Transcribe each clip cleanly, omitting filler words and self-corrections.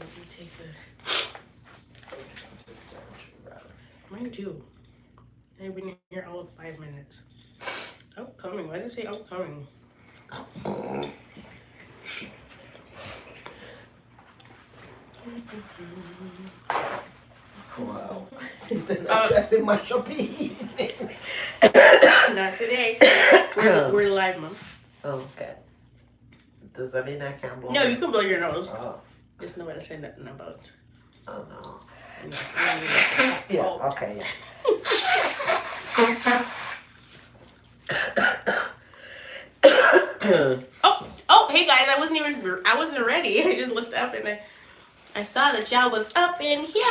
Let me take the... Mine too. I've been here all of 5 minutes. Outcoming. Why does it say outcoming? Wow. Traffic much of evening. Not today. We're live, Mom. Oh, okay. Does that mean I can't blow? No, you can blow your nose. Oh. Just know what to say nothing about. Oh, no. Yeah, okay, yeah. Oh, hey guys, I wasn't ready. I just looked up and I saw that y'all was up in here.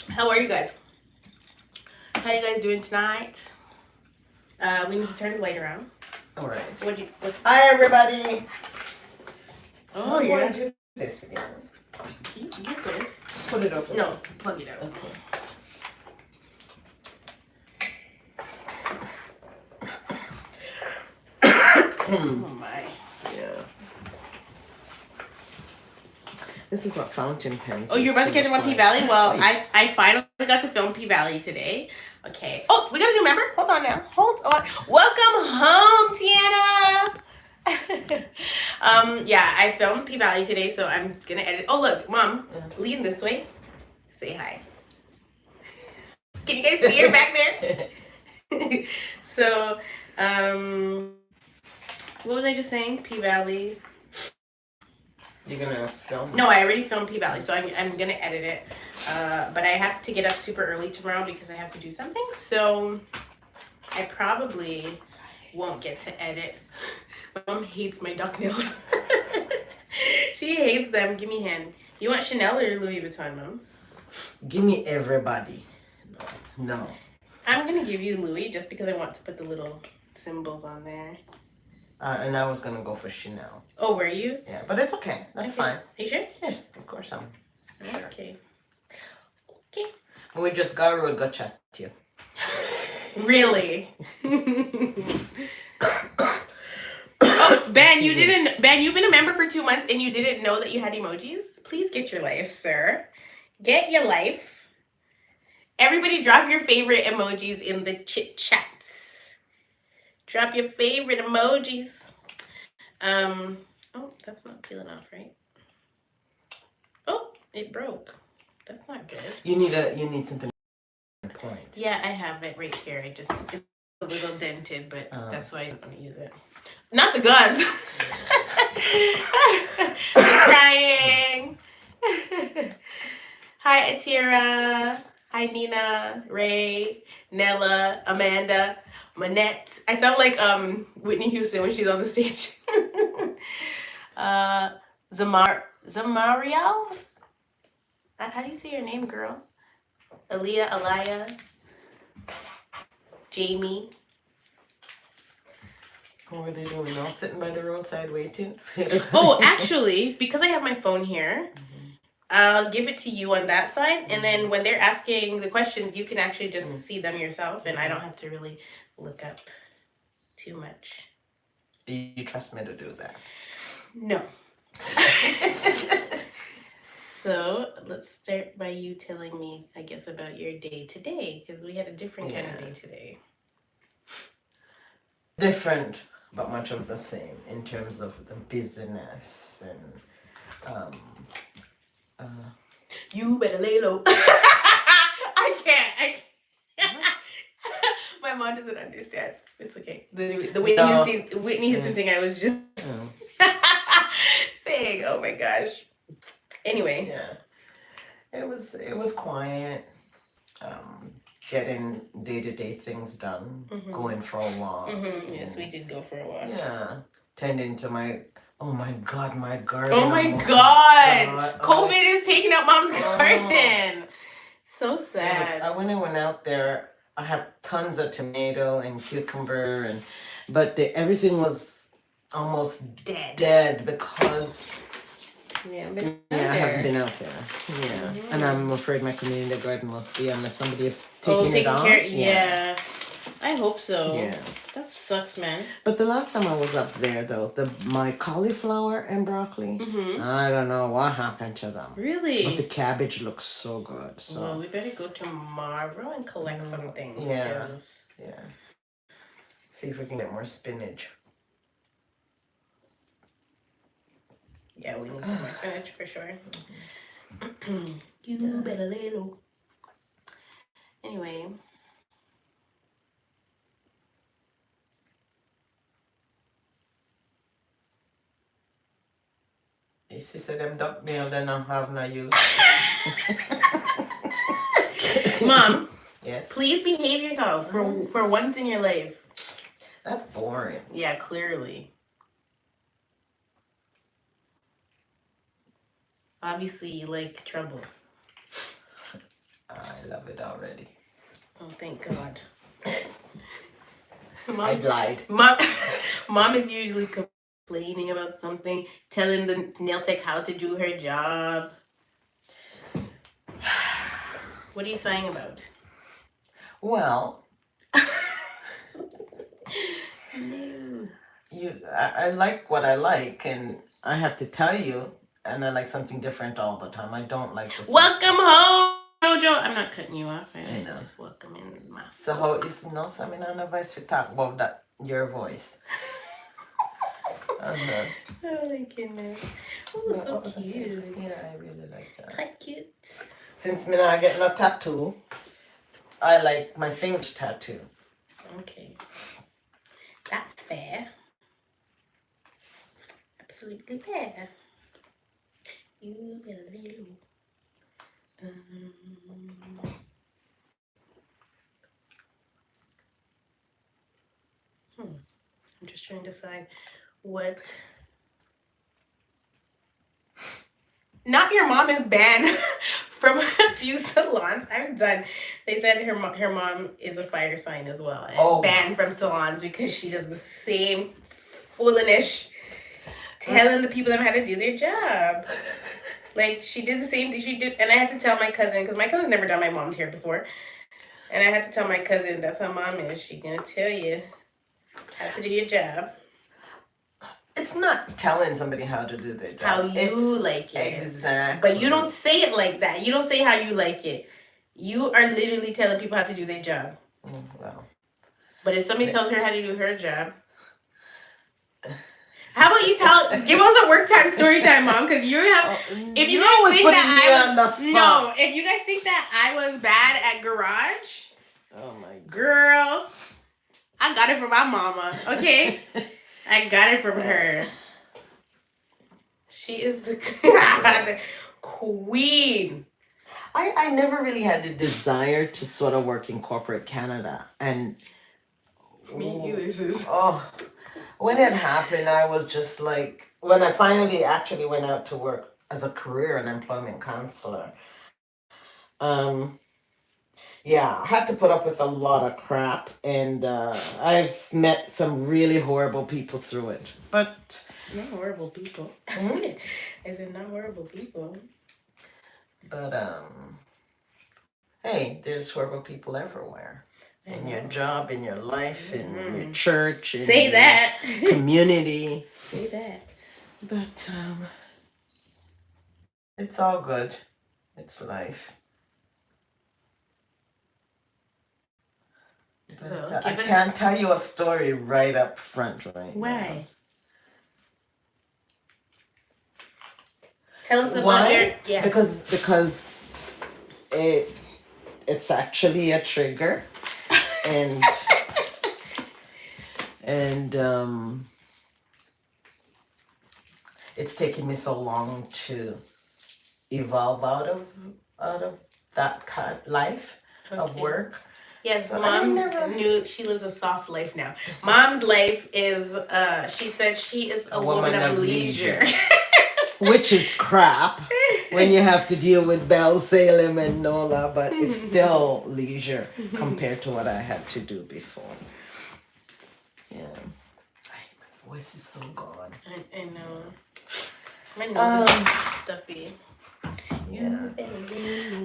How are you guys? How you guys doing tonight? We need to turn the light around. All right. Hi, everybody. Oh, you're going to do this again. You're good. Put it over. No, plug it out. Okay. Oh my. Yeah. This is what fountain pens. Oh, you're about to catch up on P-Valley? Well, I finally got to film P-Valley today. Okay. Oh, we got a new member? Hold on now. Hold on. Welcome home, Tiana. Yeah, I filmed P-Valley today, so I'm gonna edit. Oh, look, Mom, lean this way. Say hi. Can you guys see her back there? So, what was I just saying? P-Valley. You're gonna film? No, I already filmed P-Valley, so I'm gonna edit it. But I have to get up super early tomorrow because I have to do something. So I probably won't get to edit. My mom hates my duck nails. She hates them. Give me a hand. You want Chanel or Louis Vuitton, Mom? Give me everybody. No. I'm gonna give you Louis just because I want to put the little symbols on there. And I was gonna go for Chanel. Oh, were you? Yeah, but it's okay. That's fine. Are you sure? Yes, of course I'm sure. Okay. We just got a road, go chat to you. Really? Oh, Ben, you've been a member for 2 months and you didn't know that you had emojis? Please get your life, sir. Get your life. Everybody drop your favorite emojis in the chit chats. Drop your favorite emojis. Oh, that's not peeling off, right? Oh, it broke. That's not good. You need something point. Yeah, I have it right here. It's a little dented, but that's why I don't want to use it. Not the guns. I'm crying. Hi, Atira. Hi, Nina, Ray, Nella, Amanda, Manette. I sound like Whitney Houston when she's on the stage. Zamariel? How do you say your name, girl? Aaliyah, Alaya, Jamie. What were they doing? All sitting by the roadside waiting? Oh, actually, because I have my phone here, I'll give it to you on that side. And then when they're asking the questions, you can actually just see them yourself. And I don't have to really look up too much. You trust me to do that? No. So let's start by you telling me, I guess, about your day today, because we had a different kind of day today. Different, but much of the same in terms of the business and you better lay low. I can't. My mom doesn't understand. It's okay. The Whitney Houston thing I was just saying. Oh my gosh. Anyway. Yeah. It was quiet. Getting day-to-day things done. Going for a walk. Yes, we did go for a walk. Yeah. Tending to my God, my garden. Oh my God. COVID is taking out Mom's garden. So sad. I went out there. I have tons of tomato and cucumber but everything was almost dead because I haven't been out there. Yeah. And I'm afraid my community garden must be unless somebody is taking it on. Yeah. I hope so. Yeah. That sucks, man. But the last time I was up there, though, my cauliflower and broccoli, I don't know what happened to them. Really? But the cabbage looks so good. So Well, we better go tomorrow and collect some things. yeah. 'cause- Yeah. See if we can get more spinach. Yeah, we need some more spinach for sure. You better little. Anyway. You see, say them duck nail, they don't have no use. Mom, Yes. please behave yourself for once in your life. That's boring. Yeah, clearly. Obviously, you like trouble. I love it already. Oh, thank God. I lied. Mom is usually complaining about something, telling the nail tech how to do her job. What are you sighing about? Well, No. I like what I like, and I have to tell you, and I like something different all the time. I don't like this. Welcome home, Jojo. I'm not cutting you off. I know. just welcome in my. So how is no? So I mean, on a voice we talk about that your voice. Oh my goodness. Oh, so What was I saying? cute. Yeah, I really like that. Quite cute. Since me not get no tattoo, I like my finger tattoo. Okay. That's fair. Absolutely fair. You be a little. I'm just trying to decide what. Not your mom is banned from a few salons. I'm done. They said her mom is a fire sign as well, and banned from salons because she does the same foolish telling the people how to do their job. Like, she did the same thing she did, and I had to tell my cousin, because my cousin's never done my mom's hair before, and I had to tell my cousin, that's how mom is. She gonna tell you how to do your job. It's not telling somebody how to do their job. How you like it. Exactly. But you don't say it like that. You don't say how you like it. You are literally telling people how to do their job. Well. But if somebody tells her how to do her job, how about you give us a work time story time, Mom? Because you have. If you guys think that if you guys think that I was bad at garage, oh my God. Girl, I got it from my mama. Okay, I got it from her. She is the queen. I never really had the desire to sort of work in corporate Canada, and me either, sis. Oh. When it happened, I was just like, when I finally actually went out to work as a career and employment counselor, yeah, I had to put up with a lot of crap, and I've met some really horrible people through it. But not horrible people. I said not horrible people. But hey, there's horrible people everywhere. In your job, in your life, in your church, in Say that community. Say that. But it's all good. It's life. So, I can't tell you a story right up front right Why? now. Tell us about your because it's actually a trigger. And it's taken me so long to evolve out of that type life of work. Yes, so Mom's knew she lives a soft life now. Mom's life is she said she is a woman of leisure. Which is crap when you have to deal with Bell, Salem, and Nola, but it's still leisure compared to what I had to do before. Yeah. My voice is so gone. I know. My nose is stuffy. Yeah.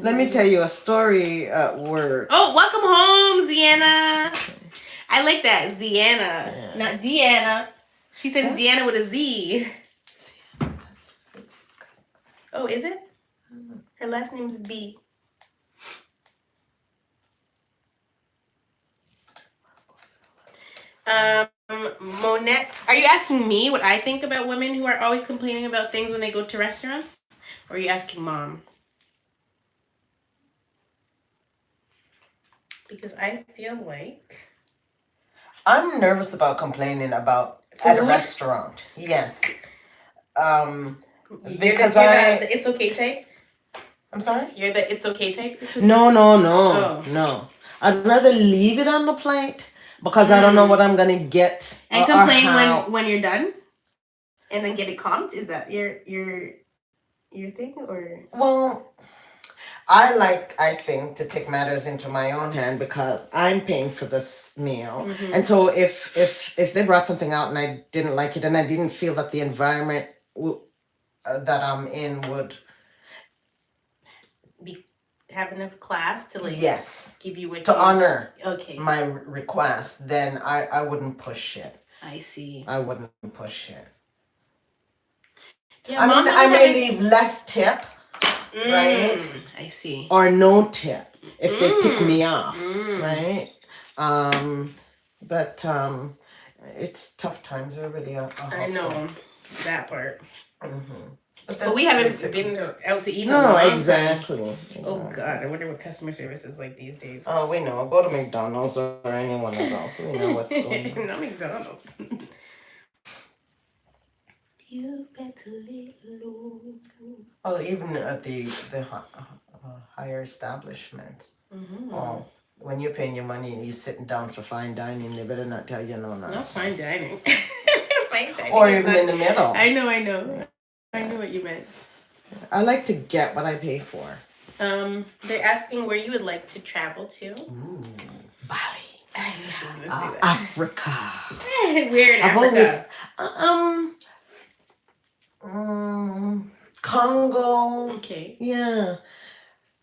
Let me tell you a story at work. Oh, welcome home, Ziana. like that. Ziana. Yeah. Not Deanna. She says That's- Deanna with a Z. That's disgusting. Oh, is it? Her last name's B. Monette, are you asking me what I think about women who are always complaining about things when they go to restaurants? Or are you asking Mom? Because I feel like... I'm nervous about complaining about at a Food? restaurant. Yes. You're Because the it's okay type? I'm sorry? You're the it's okay type? It's okay. No. Oh. No. I'd rather leave it on the plate because I don't know what I'm gonna get. And or complain how. when you're done? And then get it comped? Is that your thing? Or... Well, I think, to take matters into my own hand because I'm paying for this meal. And so if they brought something out and I didn't like it and I didn't feel that the environment that I'm in would have enough class to like yes give you what to you... honor Okay. my request, then I wouldn't push it. I see. I wouldn't push it. Yeah, I Mom mean, knows I how may to- leave less tip, right? I see. Or no tip if they tick me off, right? But it's tough times. They're really a hustle. I know that part. But we haven't basically- been out to eat in a No, long time. exactly. Oh God, I wonder what customer service is like these days. Oh, we know. Go to McDonald's or any one of those. We know what's going on. Not McDonald's. You better lay low. Oh, even at the higher establishments. Oh, when you're paying your money, you're sitting down for fine dining. They better not tell you no nonsense. Not fine dining. Fine dining. Or is even not- in the middle. I know. I knew what you meant. I like to get what I pay for. They're asking where you would like to travel to. Ooh, Bali. I knew she was gonna say that. Africa. We're in I've Africa. always Congo. Okay. Yeah.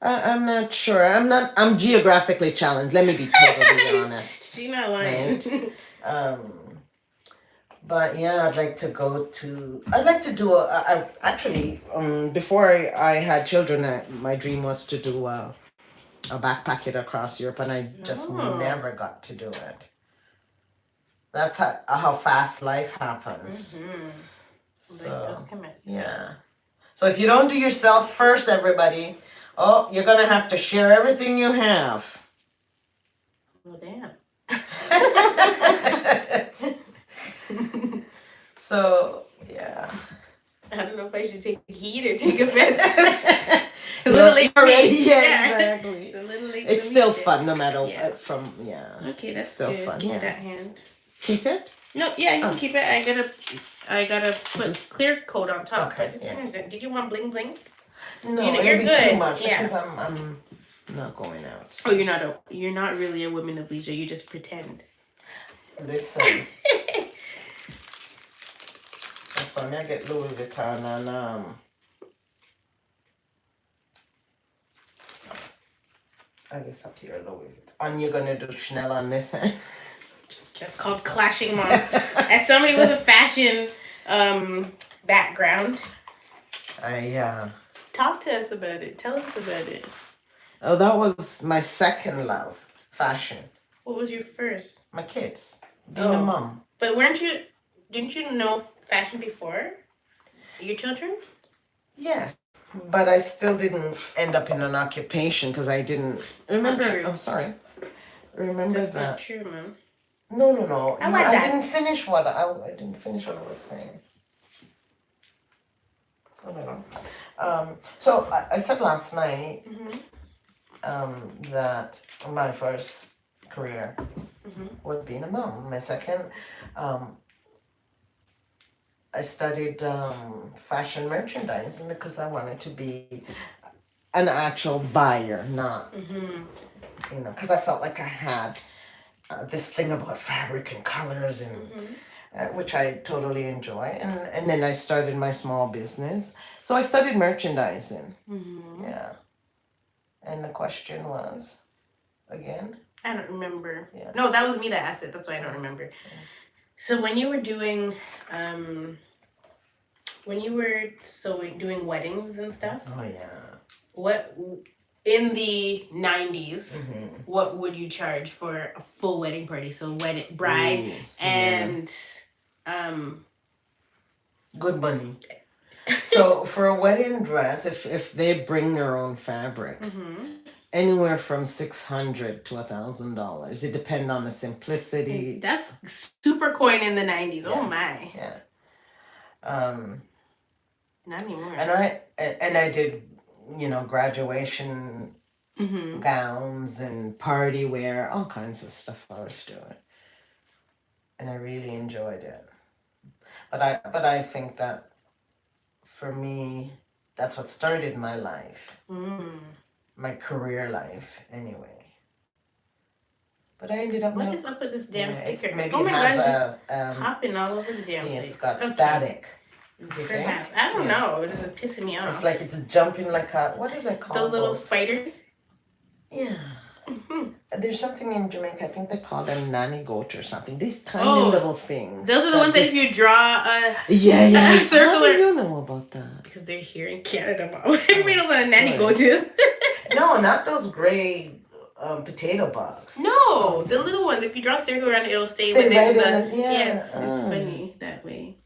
I'm not sure. I'm geographically challenged. Let me be totally honest. She's not lying. Right. But yeah, I'd like to do actually, before I had children, my dream was to do a backpack across Europe, and I just never got to do it. That's how fast life happens. So, Life does come at you. yeah. So if you don't do yourself first, everybody, you're gonna have to share everything you have. Well, damn. So yeah. I don't know if I should take heat or take offense. It's a little late for me. Yeah, exactly. It's a little late It's for still me. fun, no matter Yeah. what. Okay, that's it's still good. fun. Keep Yeah. that hand. Keep it. No, yeah, you can keep it. I gotta put clear coat on top. Okay, I just yeah. understand. Did you want bling bling? No, You're it'll be good. too much Yeah. because I'm not going out. Oh, you're not really a woman of leisure. You just pretend. Listen. That's why I get Louis Vuitton and I guess up here Louis Vuitton. And you're gonna do Chanel on this hand. That's called clashing, Mom. As somebody with a fashion background, talk to us about it. Tell us about it. Oh, that was my second love, fashion. What was your first? My kids, being a mom. But didn't you know fashion before your children? Yes, but I still didn't end up in an occupation because I didn't remember. true. Oh, sorry. Remember That's that? not true, Mom. No. I like that. didn't finish what I didn't finish what I was saying. I don't know. So I said last night that my first career was being a mom. My second, I studied fashion merchandising because I wanted to be an actual buyer, not because I felt like I had this thing about fabric and colors and which I totally enjoy. And then I started my small business. So I studied merchandising. Yeah. And the question was, again? I don't remember. Yeah. No, that was me that asked it. That's why I don't remember. So when you were doing, doing weddings and stuff, Oh yeah. what in the 90s, what would you charge for a full wedding party? So bride Ooh, and good money. So for a wedding dress, if they bring their own fabric, anywhere from $600 to $1,000. It depends on the simplicity. That's super coin in the 90s. Oh my. Yeah. Not anymore. And I did, graduation gowns and party wear, all kinds of stuff I was doing, and I really enjoyed it. But I think that for me, that's what started my life, my career life, anyway. But I ended up. What is up with this damn sticker? Maybe oh it my has god, it's just hopping all over the damn place. It's got static. Perhaps. I don't know. It is pissing me off. It's like it's jumping like a, what do they call those little spiders? Yeah. There's something in Jamaica, I think they call them nanny goat or something. These tiny little things. Those are the ones that if you draw a circular. How do you know about that? Because they're here in Canada, Mom. Everybody knows what a nanny goat is. No, not those gray potato bugs. No, the little ones. If you draw a circle around it, it'll stay within right the. Yes, it's funny that way.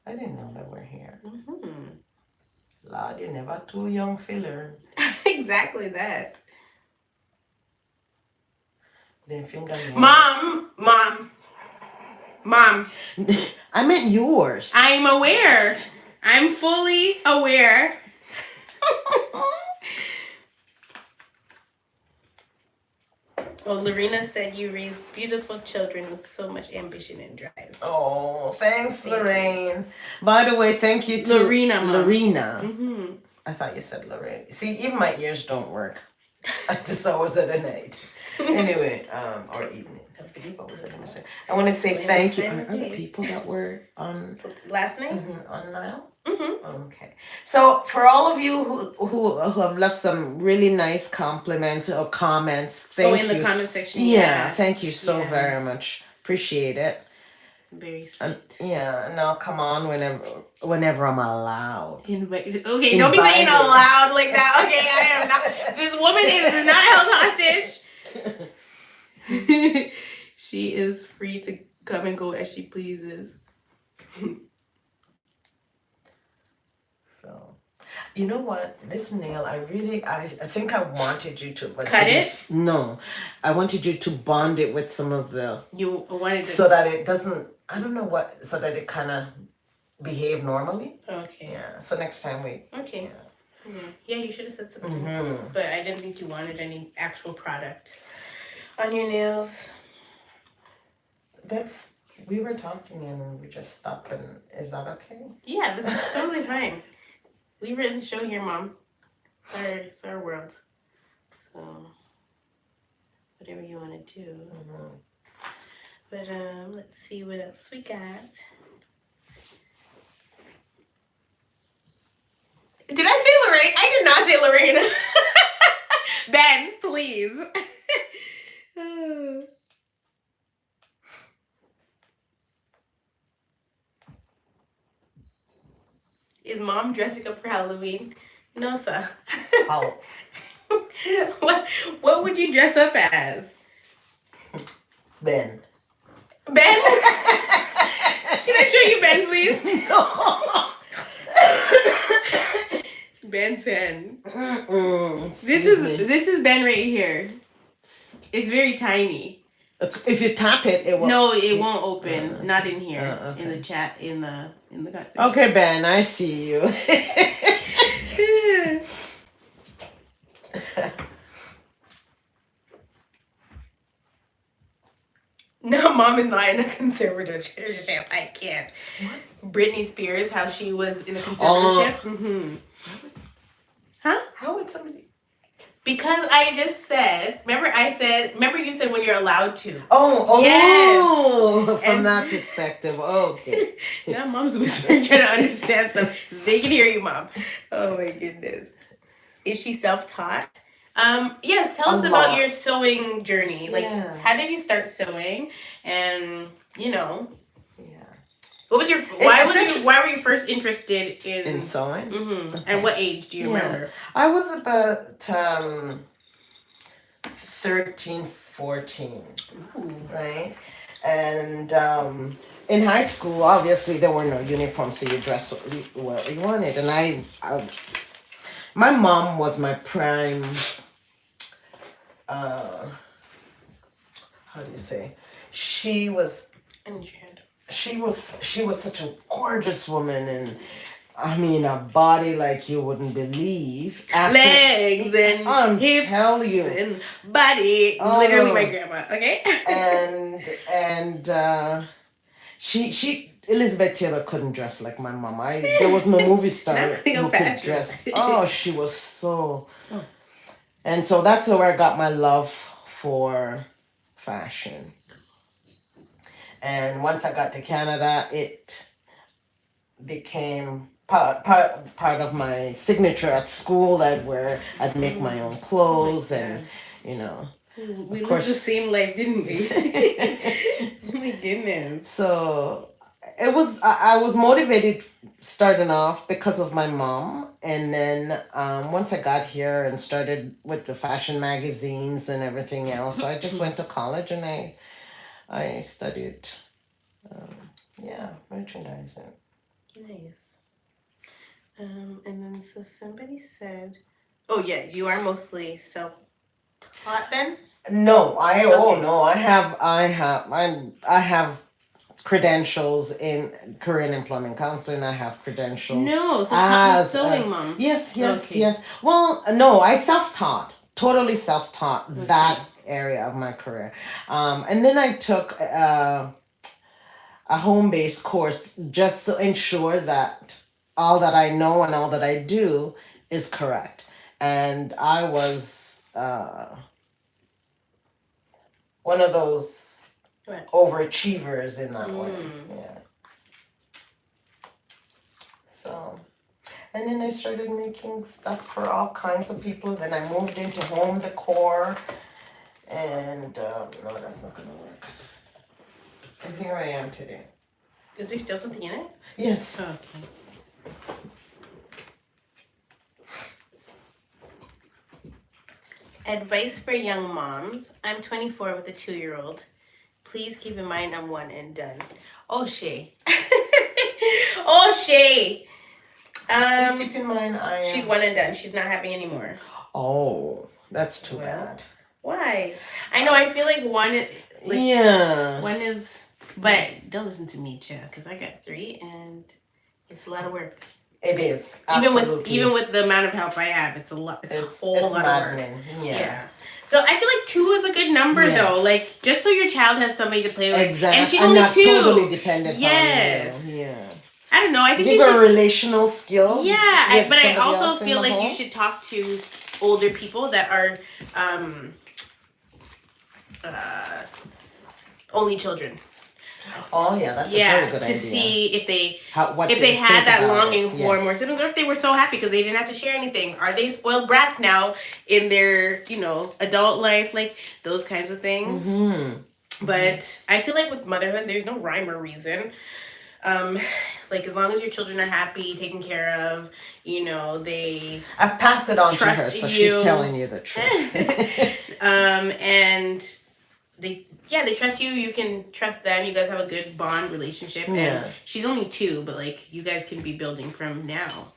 I didn't know that we're here. Lord, you're never too young for learn. Exactly that. Mom. I meant yours. I'm aware. I'm fully aware. Well, Lorena said you raise beautiful children with so much ambition and drive. Oh, thanks, Lorraine. By the way, thank you to Lorena. I thought you said Lorraine. See, even my ears don't work. I just always at a night. Anyway, or evening. What was I going to say? I want to say thank you. Are the people that were on last night on Nile? Okay. So for all of you who have left some really nice compliments or comments, thank you. In the comment section. Yeah, thank you so very much. Appreciate it. Very sweet. And I'll come on whenever I'm allowed. Okay, don't be saying allowed like that. Okay, I am not. This woman is not held hostage. She is free to come and go as she pleases. So, you know what? This nail, I think I wanted you to cut it. No, I wanted you to bond it with some of the. You wanted to, so that it doesn't. I don't know what. So that it kind of behave normally. Okay. Yeah. So next time we. Okay. Yeah, you should have said something. But I didn't think you wanted any actual product on your nails. We were talking and we just stopped, and is that okay? Yeah, this is totally fine. We were in the show here, Mom. It's our world. So, whatever you want to do. But let's see what else we got. Did I say Lorraine? I did not say Lorena. Ben, please. Is Mom dressing up for Halloween? No, sir. How? What would you dress up as? Ben? Can I show you Ben, please? No. Ben 10. This is Ben right here. It's very tiny. If you tap it, it won't. No, it won't open. Not in here. Okay. In the chat. In the conversation. Okay, Ben, I see you. No, Mom and I in a conservatorship. I can't. What? Britney Spears, how she was in a conservatorship. Huh? How would somebody? Because I just said, remember you said when you're allowed to. Yes. From that perspective, okay. Now Mom's whispering trying to understand stuff. They can hear you, Mom. Oh my goodness. Is she self-taught? Yes, tell A us about lot. your sewing journey. Like, Yeah. how did you start sewing? And Yeah. what was your why were you first interested In sewing? Mm-hmm. Okay. And what age do you remember? I was about 13, 14. Ooh. Right? And in high school, obviously, there were no uniforms, so you dress what you wanted. And my mom was my prime, uh, how do you say? She was And your hand. she was such a gorgeous woman, and I mean a body like you wouldn't believe. Legs and hips tell you. and body. Literally my grandma. Okay. and she Elizabeth Taylor couldn't dress like my mom. There was no movie star Not who could dress. Oh, she was so. And so that's where I got my love for fashion. And once I got to Canada, it became part of my signature at school. I'd make my own clothes, and you know. We lived the same life, didn't we? Oh my goodness. So I was motivated starting off because of my mom, and then once I got here and started with the fashion magazines and everything else, I just went to college and I studied merchandising. Nice. And then so somebody said, "Oh yeah, you are mostly self-taught then." No, I have credentials in career and employment counseling. I have credentials. No, so as sewing mom. Yes, Okay. yes. Well, no, I self-taught, totally self-taught that area of my career, and then I took a home-based course just to ensure that all that I know and all that I do is correct. And I was one of those overachievers in that way. Yeah. So, and then I started making stuff for all kinds of people. Then I moved into home decor, and no, that's not gonna work. And here I am today. Is there still something in it? Yes. Okay. Advice for young moms. I'm 24 with a 2-year-old. Please keep in mind I'm one and done. Oh, Shay. Oh, Shay. Please keep in mind She's one and done. She's not having any more. Oh, that's too bad. Why? I know. I feel like one. One is. But don't listen to me, Cha, because I got 3 and it's a lot of work. It is. Absolutely. Even with the amount of help I have, it's a lot. It's a whole lot maddening. of work. Yeah. So I feel like 2 is a good number though. Like just so your child has somebody to play with. Exactly. And she's only not 2. Totally dependent on you. Yeah. I don't know. I think give you her should relational skills. Yeah, but I also feel like you should talk to older people that are only children. Oh yeah, that's a very good idea. To see if they if they had that longing for more siblings, or if they were so happy because they didn't have to share anything. Are they spoiled brats now in their adult life, like those kinds of things? Mm-hmm. But I feel like with motherhood, there's no rhyme or reason. Like as long as your children are happy, taken care of, I've passed it on to her, so she's telling you the truth. And they trust you. You can trust them. You guys have a good bond relationship. And she's only 2, but like you guys can be building from now.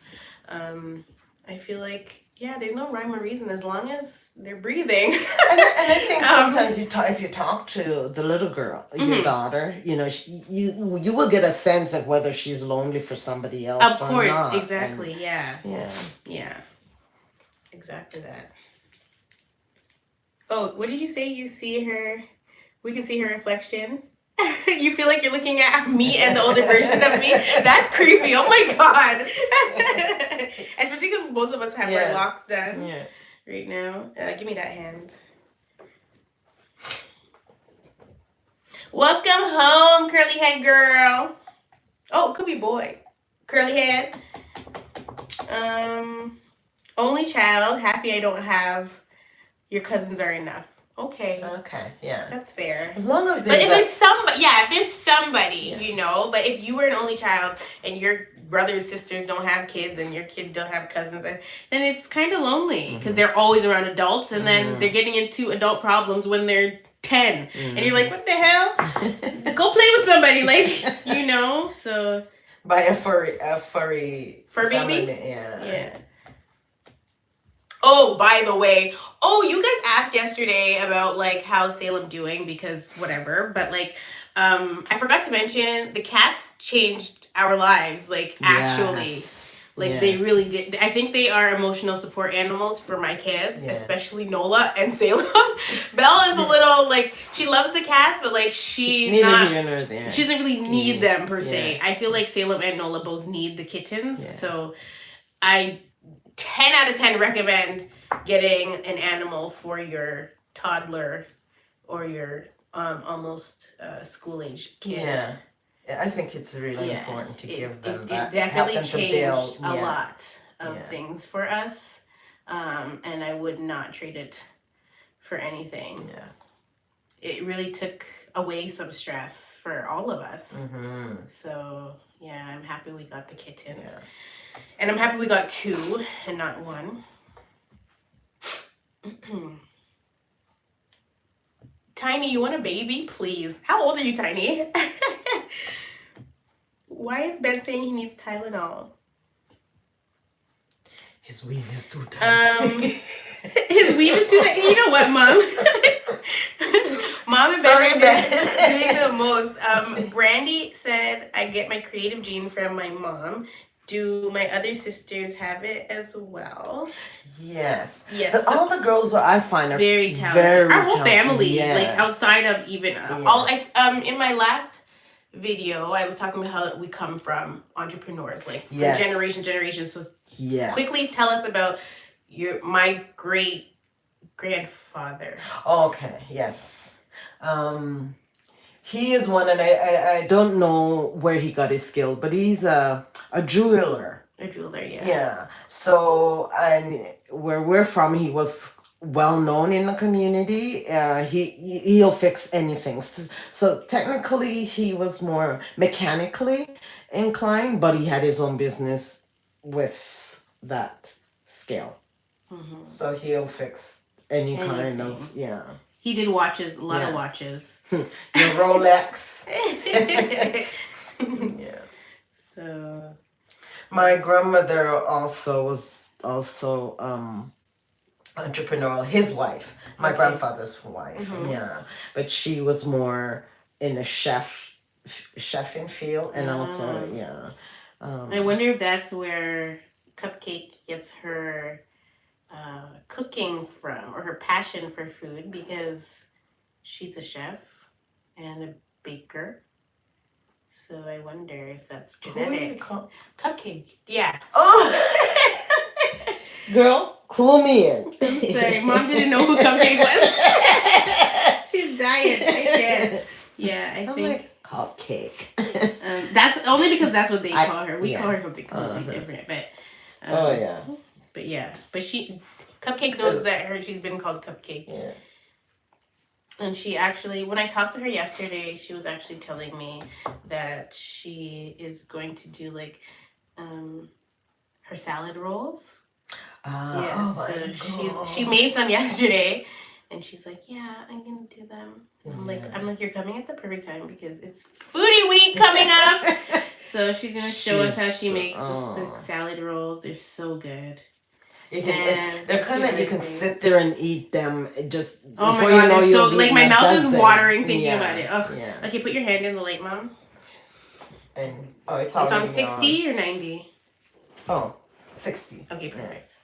I feel like there's no rhyme or reason as long as they're breathing. and I think sometimes if you talk to the little girl, your daughter, you will get a sense of whether she's lonely for somebody else. Of course, or not. Exactly. And, yeah. Exactly that. Oh, what did you say? You see her? We can see her reflection. You feel like you're looking at me and the older version of me? That's creepy. Oh my god. Especially because both of us have our locks done right now. Give me that hand. Welcome home, curly head girl. Oh, it could be boy. Curly head. Only child. Happy I don't have your cousins are enough. Okay. Okay, yeah. That's fair. As long as But if there's there's somebody, Yeah. you know, but if you were an only child and your brothers, sisters don't have kids and your kid don't have cousins, then it's kind of lonely because they're always around adults and then they're getting into adult problems when they're 10. And you're like, what the hell? Go play with somebody, like, you know, so. by a furry Fur family, baby? yeah. Yeah. Oh, by the way, you guys asked yesterday about like how Salem doing because whatever, but like I forgot to mention the cats changed our lives, like actually. Yes. Like they really did. I think they are emotional support animals for my kids, especially Nola and Salem. Belle is a little like she loves the cats, but like she's Neither not. here nor there. She doesn't really need them per se. Yeah. I feel like Salem and Nola both need the kittens, so I 10 out of 10 recommend getting an animal for your toddler or your almost school age kid. Yeah. I think it's really important to give them that. It definitely help them to changed build, a lot of things for us. And I would not trade it for anything. Yeah. It really took away some stress for all of us. Mm-hmm. So, yeah, I'm happy we got the kittens. Yeah. And I'm happy we got 2 and not 1. Tiny, you want a baby? Please. How old are you, Tiny? Why is Ben saying he needs Tylenol? His weave is too tight. His weave is too tight. You know what, Mom? Mom and Ben are doing the most. Brandy said, I get my creative gene from my mom. Do my other sisters have it as well? Yes. Yes. But all the girls that I find are very talented. Very Our whole talented. family, Yes. like outside of even in my last video, I was talking about how we come from entrepreneurs, like from generation. So quickly tell us about my great grandfather. Okay. Yes. He is one, and I don't know where he got his skill, but he's a jeweler. A jeweler, yeah. Yeah. So, and where we're from, he was well known in the community. He'll fix anything. So technically, he was more mechanically inclined, but he had his own business with that skill. Mm-hmm. So he'll fix anything. Kind of He did watches, a lot of watches. Your Rolex. Yeah. So. My grandmother was entrepreneurial. His wife, my grandfather's wife, but she was more in the chefing field, and also I wonder if that's where Cupcake gets her cooking from, or her passion for food, because she's a chef and a baker. So I wonder if that's genetic. Who do you call? Cupcake. Yeah. Oh! Girl, clue me in. I'm sorry. Mom didn't know who Cupcake was. She's dying. I can't. Yeah, I think. Like, Cupcake. That's only because that's what they call her. We call her something completely different. But But Cupcake knows that she's been called Cupcake. Yeah. And she actually, when I talked to her yesterday, she was actually telling me that she is going to do like her salad rolls. She made some yesterday, and she's like, "Yeah, I'm gonna do them." I'm like, "You're coming at the perfect time because it's foodie week coming up." So she's gonna show us how she makes the salad rolls. They're so good. They're kind of, you can sit there and eat them just before you know so like my mouth is watering thinking about it. Oh, yeah. Okay, put your hand in the light, Mom. And it's on 60 or 90? Oh, 60. Okay, perfect.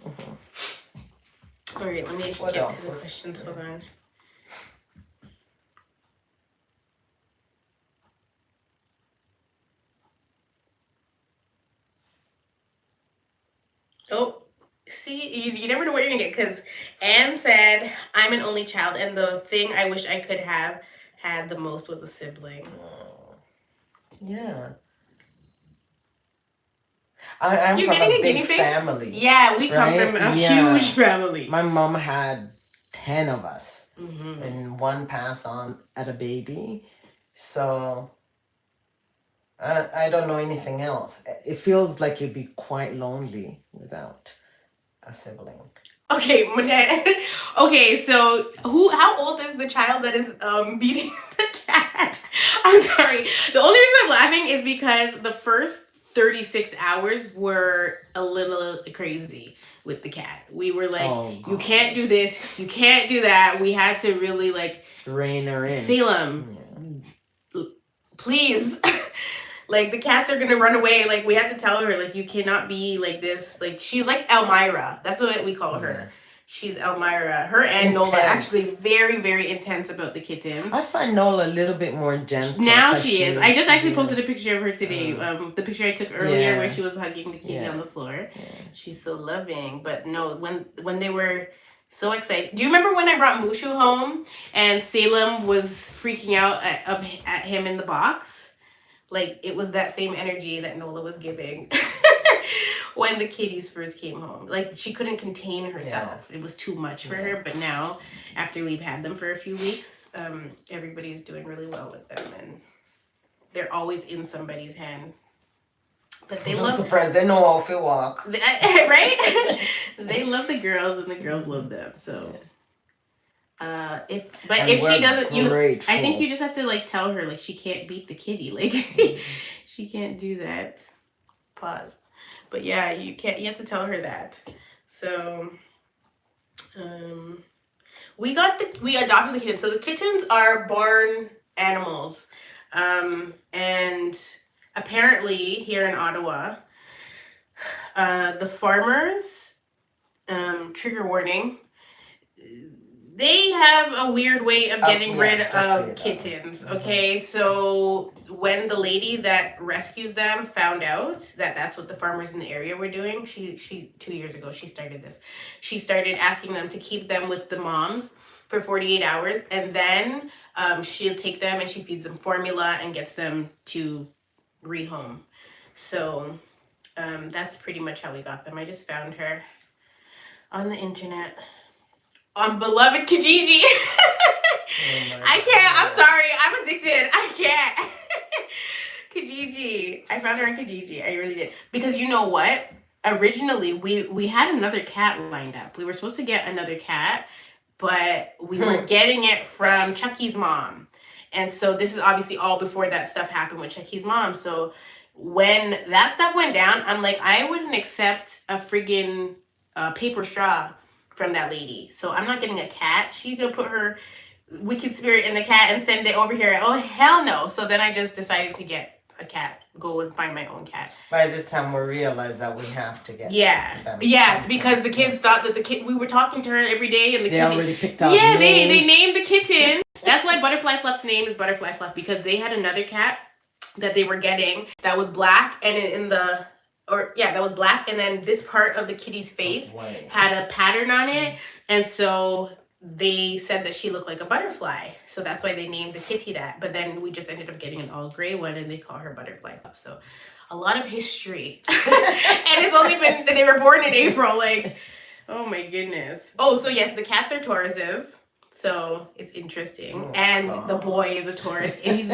All right, let me get to the questions. Hold on. Oh. See, you never know what you're going to get, because Anne said, I'm an only child, and the thing I wish I could have had the most was a sibling. Oh. Yeah. I'm You're from getting a big family. Yeah, we come from a huge family. My mom had 10 of us. Mm-hmm. And one pass on at a baby. So I don't know anything else. It feels like you'd be quite lonely without a sibling. Okay, okay, so how old is the child that is beating the cat? I'm sorry. The only reason I'm laughing is because the first 36 hours were a little crazy with the cat. We were like, Oh, you God. can't do this, you can't do that. We had to really like Rein her in. Salem, please. Like the cats are gonna run away. Like we had to tell her, like you cannot be like this. Like she's like Elmira. That's what we call her. She's Elmira. Her and Nola actually very, very intense about the kittens. I find Nola a little bit more gentle. Now she is. I just actually posted a picture of her today. The picture I took earlier where she was hugging the kitty on the floor. Yeah. She's so loving. But no, when they were so excited. Do you remember when I brought Mushu home and Salem was freaking out at him in the box? Like, it was that same energy that Nola was giving when the kitties first came home. Like, she couldn't contain herself. Yeah. It was too much for her. But now, after we've had them for a few weeks, everybody's doing really well with them. And they're always in somebody's hand. But they love... surprised. They know how to walk. Right? They love the girls, and the girls love them. So... if she doesn't, I think you just have to like tell her like she can't beat the kitty, like she can't do that. Pause. But yeah, you have to tell her that. So, we adopted the kittens. So the kittens are barn animals, and apparently here in Ottawa, the farmers, trigger warning. They have a weird way of getting rid of kittens, okay? So when the lady that rescues them found out that that's what the farmers in the area were doing, she 2 years ago, she started this. She started asking them to keep them with the moms for 48 hours, and then she'll take them and she feeds them formula and gets them to rehome. So that's pretty much how we got them. I just found her on the internet. On beloved Kijiji. I can't. I'm sorry. I'm addicted. I can't. Kijiji. I found her on Kijiji. I really did. Because you know what? Originally, we had another cat lined up. We were supposed to get another cat, but we were getting it from Chucky's mom. And so this is obviously all before that stuff happened with Chucky's mom. So when that stuff went down, I'm like, I wouldn't accept a friggin' paper straw from that lady. So I'm not getting a cat. She's gonna put her wicked spirit in the cat and send it over here. Oh, hell no. So then I just decided to get a cat. Go and find my own cat. By the time we realized that we have to get them. Yes, because the kids thought that we were talking to her every day and the kitten already picked out names. They named the kitten. That's why Butterfly Fluff's name is Butterfly Fluff, because they had another cat that they were getting that was black, and that was black, and then this part of the kitty's face had a pattern on it, and so they said that she looked like a butterfly, so that's why they named the kitty that. But then we just ended up getting an all gray one, and they call her Butterfly. So a lot of history. And it's only been, they were born in April, like, oh my goodness. Oh, so yes, the cats are Tauruses, so it's interesting. And the boy is a Taurus, and he's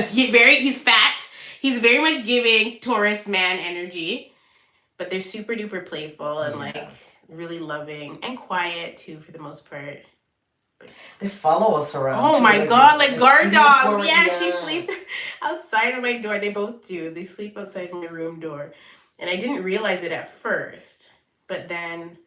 fat. He's very much giving Taurus man energy. But they're super duper playful and like really loving and quiet too for the most part. They follow us around. Oh my god, like guard dogs. Yeah, she sleeps outside of my door. They both do. They sleep outside my room door. And I didn't realize it at first. But then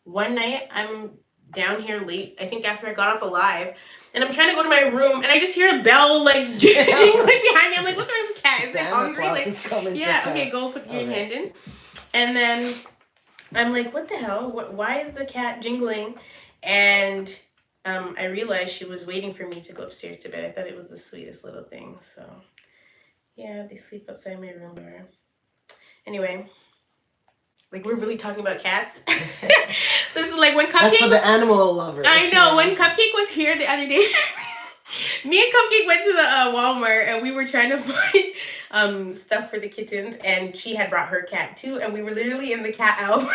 one night I'm down here late, I think after I got off a live, and I'm trying to go to my room and I just hear a bell like jingling behind me. I'm like, what's wrong with the cat? Is it hungry? Like, yeah, okay, go put your hand in. And then I'm like, what the hell? Why is the cat jingling? And I realized she was waiting for me to go upstairs to bed. I thought it was the sweetest little thing. So, yeah, they sleep outside my room door. Anyway, like we're really talking about cats. This is like when Cupcake... That's for the animal lovers. I know. When Cupcake was here the other day... Me and Cupcake went to the Walmart and we were trying to find stuff for the kittens, and she had brought her cat too, and we were literally in the cat aisle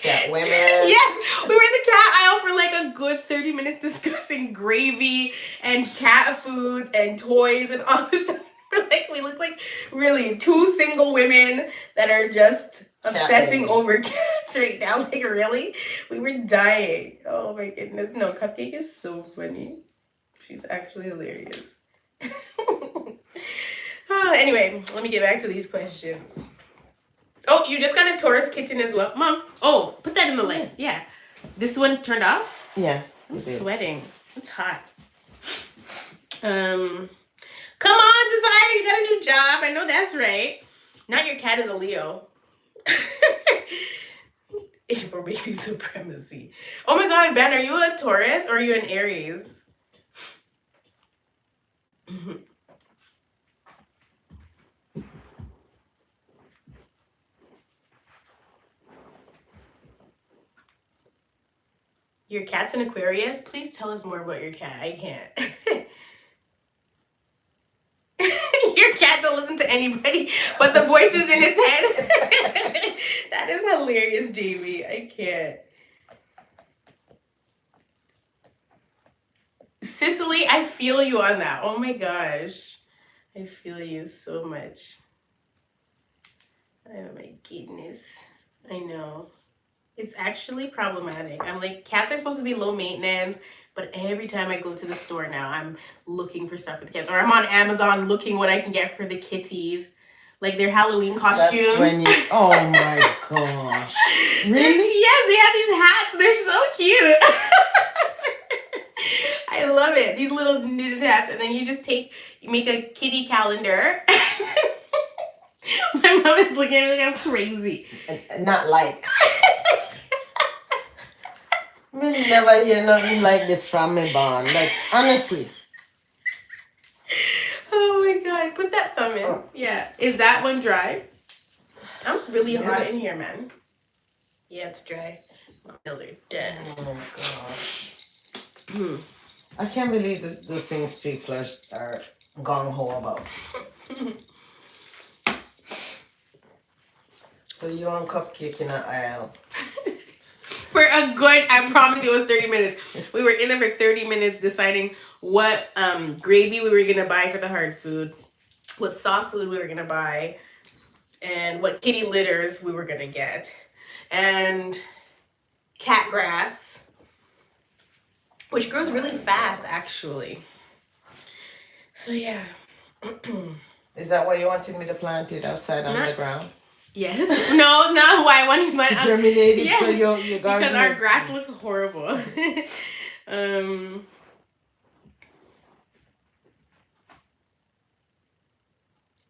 cat women. Yes, we were in the cat aisle for like a good 30 minutes discussing gravy and cat foods and toys and all this stuff. We look like really two single women that are just obsessing over cats right now. Like, really? We were dying. Oh my goodness. No, Cupcake is so funny. She's actually hilarious. Anyway, let me get back to these questions. Oh, you just got a Taurus kitten as well, Mom. Oh, put that in the light. Yeah. This one turned off? Yeah. I'm sweating. It's hot. Come on, Desire. You got a new job. I know that's right. Not your cat is a Leo. April baby supremacy. Oh my God, Ben, are you a Taurus or are you an Aries? Your cat's an Aquarius? Please tell us more about your cat. I can't. Your cat don't listen to anybody but the voices in his head. That is hilarious, Jamie. I can't. Cicely, I feel you on that. Oh my gosh. I feel you so much. Oh my goodness. I know. It's actually problematic. I'm like, cats are supposed to be low maintenance, but every time I go to the store now, I'm looking for stuff for the cats. Or I'm on Amazon looking what I can get for the kitties. Like their Halloween costumes. That's when you, oh my gosh. Really? Yes, they have these hats. They're so cute. I love it. These little knitted hats. And then you just you make a kitty calendar. My mom is looking at me like I'm crazy. Not like. Me never hear nothing like this from me, Bond. Like, honestly. Oh my God. Put that thumb in. Oh. Yeah. Is that one dry? I'm really hot in here, man. Yeah, it's dry. My nails are dead. Oh my gosh. I can't believe the things people are gung-ho about. So you on Cupcake in an aisle. For a good, I promise you it was 30 minutes. We were in there for 30 minutes deciding what gravy we were going to buy for the hard food, what soft food we were going to buy, and what kitty litters we were going to get, and cat grass, which grows really fast, actually. So, yeah. Is that why you wanted me to plant it outside on the ground? Yes. No, not why I wanted my germinated. Yes. So your garden because our grass looks horrible.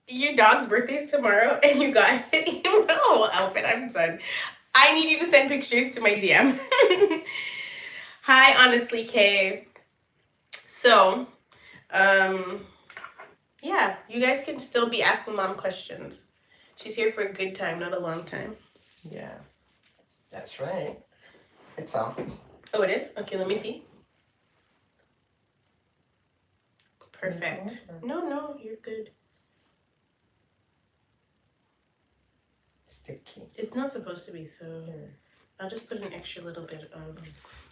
Your dog's birthday's tomorrow, and you got it. My whole outfit. I'm done. I need you to send pictures to my DM. Hi, honestly, Kay. So, yeah, you guys can still be asking Mom questions. She's here for a good time, not a long time. Yeah, that's right. It's on. Oh, it is? Okay, let me see. Perfect. No, you're good. Sticky. It's not supposed to be, so I'll just put an extra little bit of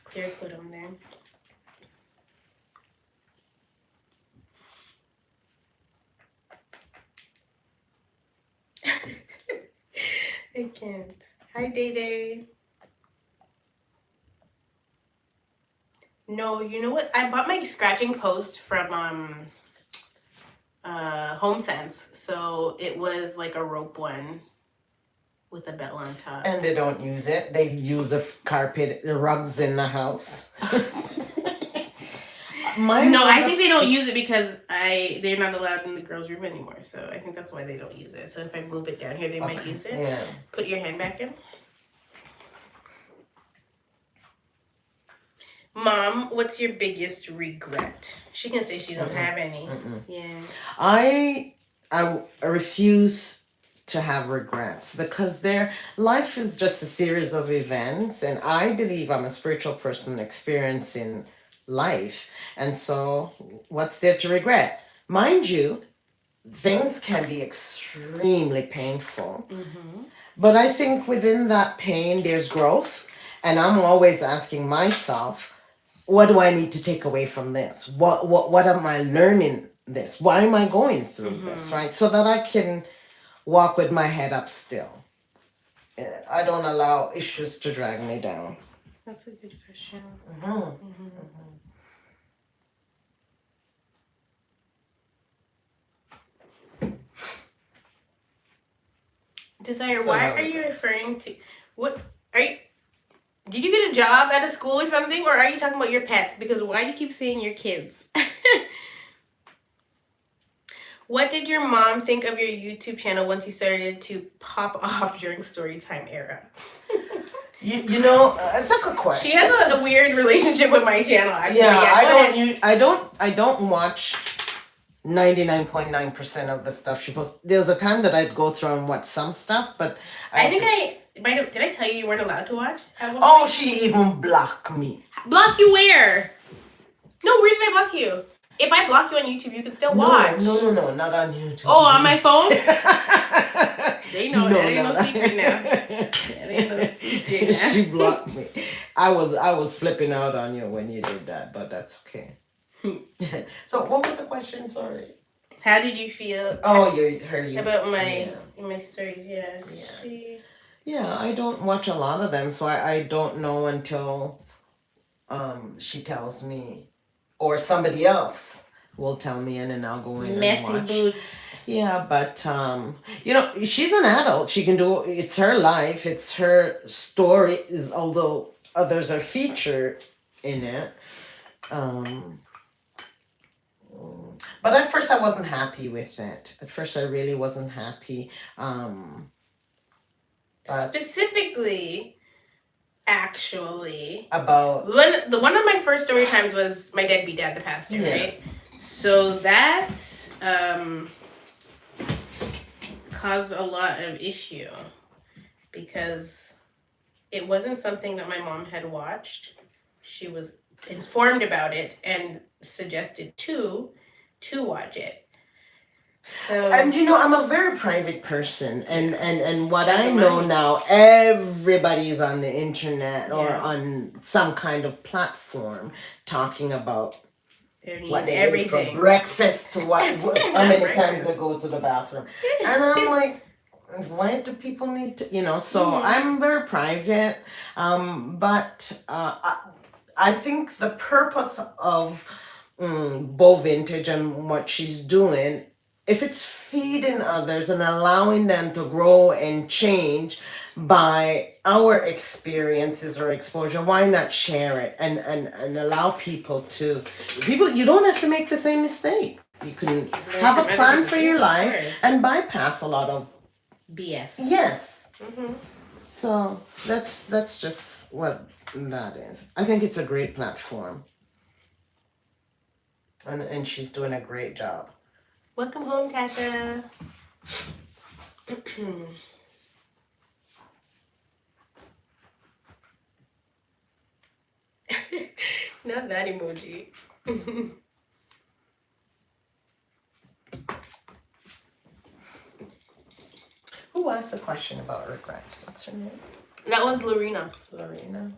clear coat on there. I can't. Hi, Day Day. No, you know what? I bought my scratching post from HomeSense, so it was like a rope one with a bell on top. And they don't use it. They use the carpet, the rugs in the house. I think they don't use it because they're not allowed in the girls' room anymore. So I think that's why they don't use it. So if I move it down here, they might use it. Yeah. Put your hand back in. Mom, what's your biggest regret? She can say she don't have any. Yeah. I refuse to have regrets because life is just a series of events, and I believe I'm a spiritual person experiencing life. And so what's there to regret? Mind you, things can be extremely painful, But I think within that pain, there's growth. And I'm always asking myself, what do I need to take away from this? What am I learning this? Why am I going through this, right? So that I can walk with my head up still. I don't allow issues to drag me down. That's a good question. Desire, So why how are is you it? referring to what are you did you get a job at a school or something, or are you talking about your pets? Because why do you keep saying your kids? What did your mom think of your YouTube channel once you started to pop off during storytime era? You know, it's a good question. She has a weird relationship with my channel, actually. Yeah, But go ahead. I don't watch 99.9% of the stuff she posts. There was a time that I'd go through and watch some stuff, but I think I might have, did I tell you weren't allowed to watch? At one oh, point? she even blocked me. Block you where? No, where did I block you? If I block you on YouTube, you can still watch. No, not on YouTube. Oh, on my phone? They know No, that ain't no not- secret now. That ain't no secret now. She blocked me. I was flipping out on you when you did that, but that's okay. So what was the question? Sorry. How did you feel Oh, you about yeah. my stories? Yeah. Yeah, I don't watch a lot of them, so I don't know until she tells me, or somebody else will tell me, and then I'll go in and Messy watch. boots. Yeah, but you know, she's an adult. She can do it's her life, it's her story. Is although others are featured in it. But at first I wasn't happy with it. At first I really wasn't happy. But Specifically, actually, about one of my first story times was my deadbeat dad, the pastor, Yeah. right? So that caused a lot of issue because it wasn't something that my mom had watched. She was informed about it and suggested to watch it. So and you know, I'm a very private person, and what As I am know I. now, everybody's on the internet or Yeah. on some kind of platform talking about they need what they ate for everything. breakfast, how many times Breakfast. they go to the bathroom, and I'm like, why do people need to, you know? So I'm very private, but I think the purpose of Bow Vintage and what she's doing, if it's feeding others and allowing them to grow and change by our experiences or exposure, why not share it and allow people you don't have to make the same mistake. You can have from a other plan people's for your things, of life course. and bypass a lot of BS. yes. So that's just what that is. I think it's a great platform. And she's doing a great job. Welcome home, Tasha. Not that emoji. Who asked the question about regret? What's her name? That was Lorena. Lorena.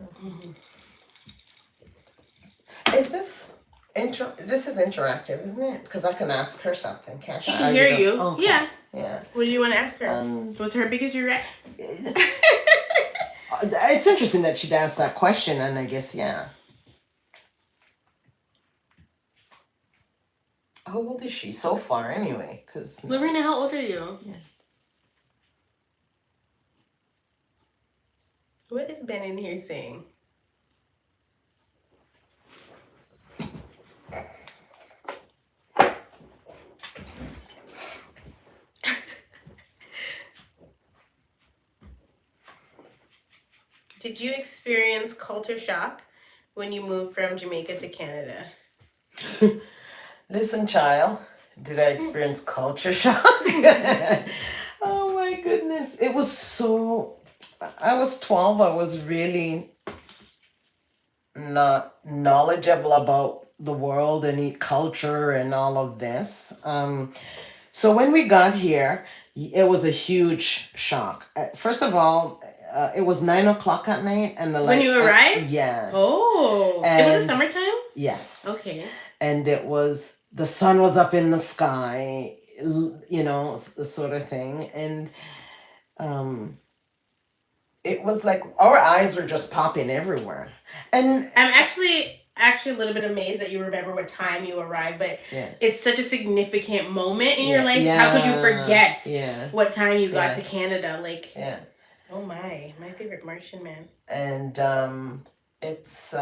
Is this this is interactive, isn't it? Because I can ask her something, can't She I? can Or hear don't- you. Okay. Yeah. Yeah. What do you want to ask her? What's her biggest regret? It's interesting that she'd ask that question, and I guess yeah. How old is she so far, anyway? Because Lorena, how old are you? Yeah. What is Ben in here saying? Did you experience culture shock when you moved from Jamaica to Canada? Listen, child, did I experience culture shock? Oh my goodness. It was so. I was 12. I was really not knowledgeable about the world and culture and all of this. So when we got here, It was a huge shock. First of all, it was 9 o'clock at night, and the light. When you arrived? Yes. Oh, it was And the summertime. yes, Okay. and it was the sun was up in the sky, sort of thing, and um, it was like our eyes were just popping everywhere, and I'm actually a little bit amazed that you remember what time you arrived, but yeah, it's such a significant moment in your yeah, life. How could you forget yeah, what time you got yeah, to Canada? Like, yeah, oh my favorite Martian man. and it's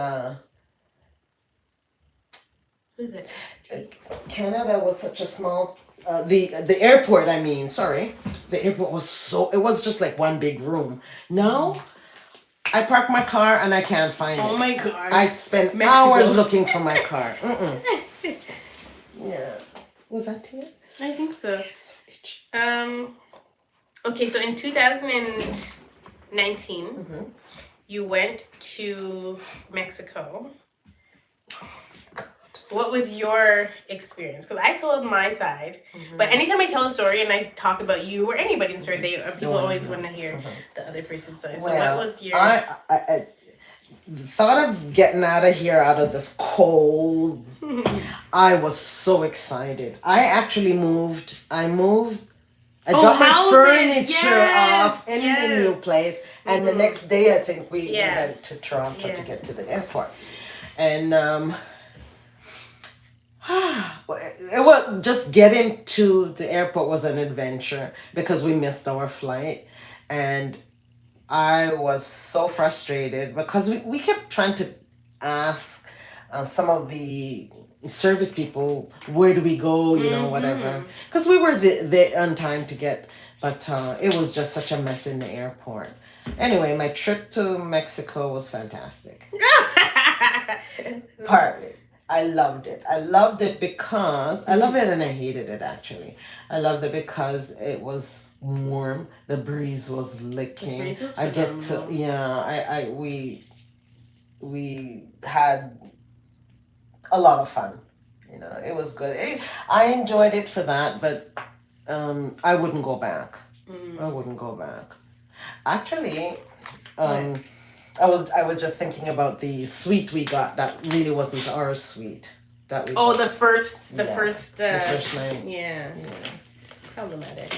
Who's it? Canada was such a small. The airport, I mean, sorry, the airport it was just like one big room. Now I park my car and I can't find it. Oh my god. I spent Mexico. hours looking for my car. Yeah. Was that Tia? I think so. So itchy. Okay, so in 2019, you went to Mexico. What was your experience? Because I told my side, but anytime I tell a story and I talk about you or anybody's story, people always want to hear the other person's story. So what was your? I thought of getting out of here, out of this cold. I was so excited. I actually moved. I dropped my furniture off in the new place, and the next day I think we went to Toronto to get to the airport, and it was just getting to the airport was an adventure because we missed our flight, and I was so frustrated because we kept trying to ask some of the service people, where do we go, whatever, because we were on time to get, but it was just such a mess in the airport. Anyway, my trip to Mexico was fantastic. Partly. I loved it. I loved it because I love it and I hated it actually. I loved it because it was warm. The breeze was licking. The breeze was I get to we had a lot of fun. It was good. I enjoyed it for that, but I wouldn't go back. I wouldn't go back. Actually, I was just thinking about the suite we got that really wasn't our suite. That we got. The first the first night. Yeah. Problematic.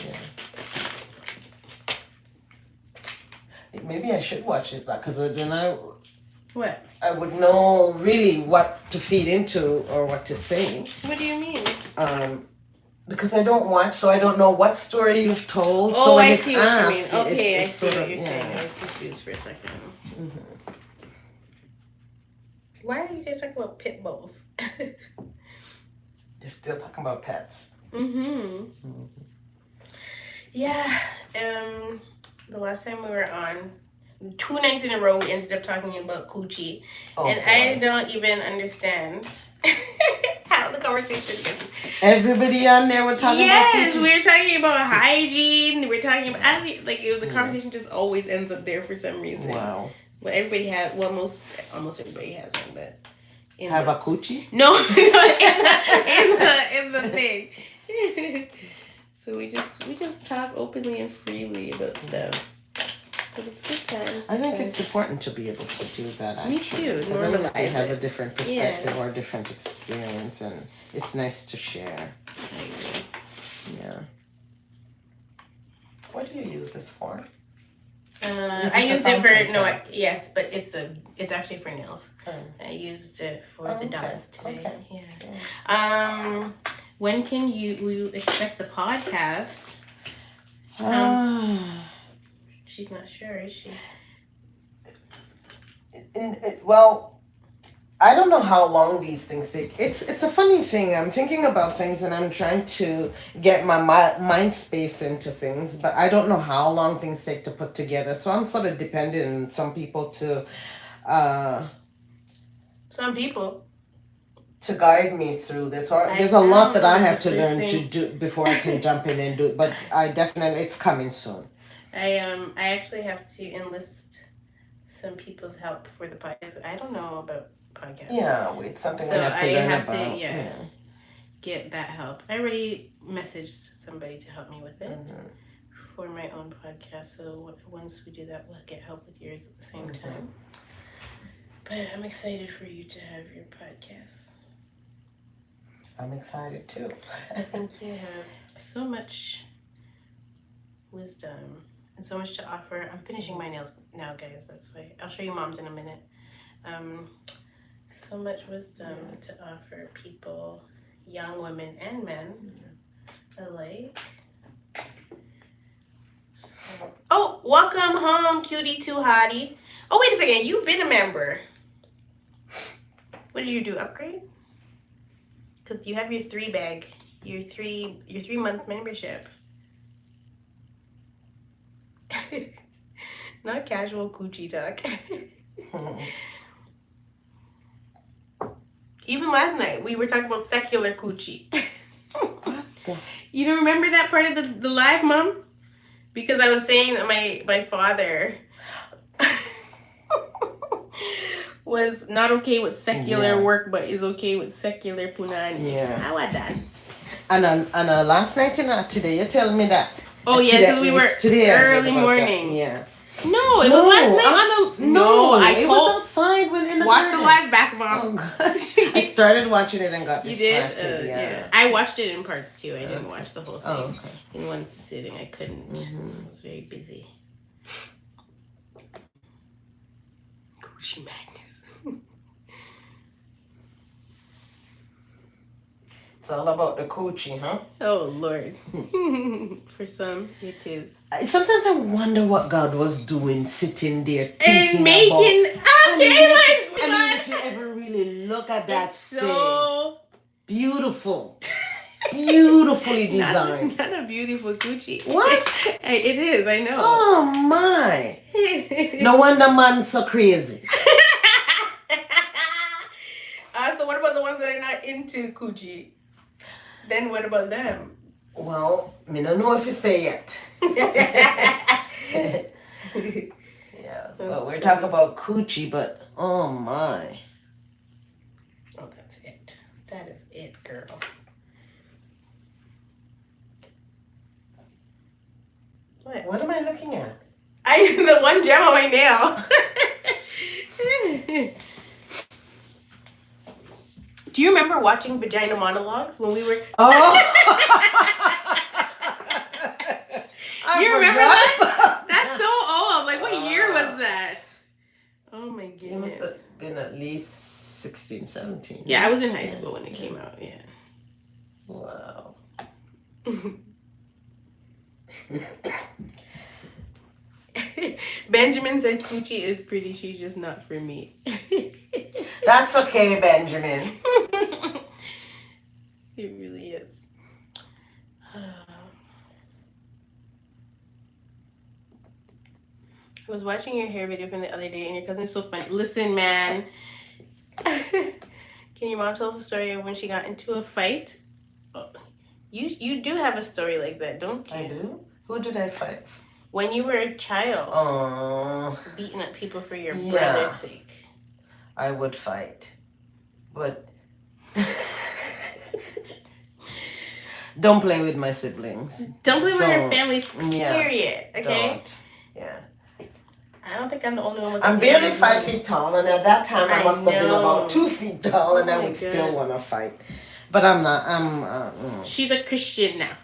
Yeah. Maybe I should watch this back because then What? I would know really what to feed into or what to say. What do you mean? Because I don't watch, so I don't know what story you've told. Oh, so when I it's see what asked, you mean. Okay, I it's see sort what of, you're saying. I was confused for a second. Why are you guys talking about pit bulls? They're still talking about pets. Yeah. The last time we were on, 2 nights in a row, we ended up talking about coochie. I don't even understand how the conversation gets. Everybody on there were talking about coochie. Yes, we're talking about hygiene. We're talking about, the conversation just always ends up there for some reason. Wow. Well, everybody has, almost everybody has one, but. Have a coochie? No, in the thing. So we just talk openly and freely about stuff. But it's good times. I think it's important to be able to do that. Actually. Me too. Because I think we have a different perspective or a different experience, and it's nice to share. I agree. Yeah. What do you use this for? I used it for yes, but it's actually for nails. I used it for the dots today. Okay. Yeah. When can you expect the podcast? She's not sure, is she? Well, I don't know how long these things take. It's a funny thing. I'm thinking about things and I'm trying to get my mind space into things, but I don't know how long things take to put together. So I'm sort of dependent on some people to guide me through this. Or there's a lot that I have to learn to do before I can jump in and do it. But it's coming soon. I actually have to enlist some people's help for the podcast. I don't know about podcasts. Yeah, it's something we have to learn about. get that help. I already messaged somebody to help me with it for my own podcast. So once we do that, we'll get help with yours at the same time. But I'm excited for you to have your podcast. I'm excited too. I think you have so much wisdom and so much to offer. I'm finishing my nails now, guys. That's why I'll show you Mom's in a minute. So much wisdom to offer people, young women and men alike. So, oh, welcome home, cutie too hottie. Oh, wait a second. You've been a member. What did you do? Upgrade? Because you have your 3-bag, your 3-month membership. Not casual coochie talk. Even last night, we were talking about secular coochie. You don't remember that part of the live, Mom? Because I was saying that my father was not okay with secular work, but is okay with secular punani. Yeah. How I dance. And last night and today, you tell me that. Oh, yeah, because we were early morning. That. Yeah. No, it was last night on the... No, I told... It was outside when in the Watch garden. the live back, Mom. Oh, gosh. I started watching it and got distracted. You did? Yeah. I watched it in parts, too. I didn't watch the whole thing. Oh, okay. In one sitting. I couldn't. I was very busy. Gucci madness. It's all about the coochie, huh? Oh, Lord. For some, it is. Sometimes I wonder what God was doing, sitting there thinking and making... about... Okay, I mean, if you ever really look at that so... Beautiful. Beautifully designed. Not a beautiful coochie. What? It is, I know. Oh, my. No wonder man's so crazy. So what about the ones that are not into coochie? Then what about them? Well, me don't know if you say yet. Yeah, but we're talking about coochie, but oh my. Oh, that's it. That is it, girl. What am I looking at? The one gem on my nail. Do you remember watching Vagina Monologues when we were... Oh! You remember that? That's so old. Like, what year was that? Oh, my goodness. It must have been at least 16, 17. Yeah, I was in high school when it came out, yeah. Wow. Benjamin said coochie is pretty, she's just not for me. That's okay, Benjamin. It really is. I was watching your hair video from the other day and your cousin is so funny. Listen, man. Can your mom tell us a story of when she got into a fight? You do have a story like that, don't you? I do? Who did I fight? When you were a child. Beating up people for your brother's sake. I would fight. But don't play with my siblings. Don't play with your family, period. Yeah. Okay? Don't. Yeah. I don't think I'm the only one with I'm barely 5 feet tall, and at that time I must have been about 2 feet tall, and I would still want to fight. But I'm not. She's a Christian now.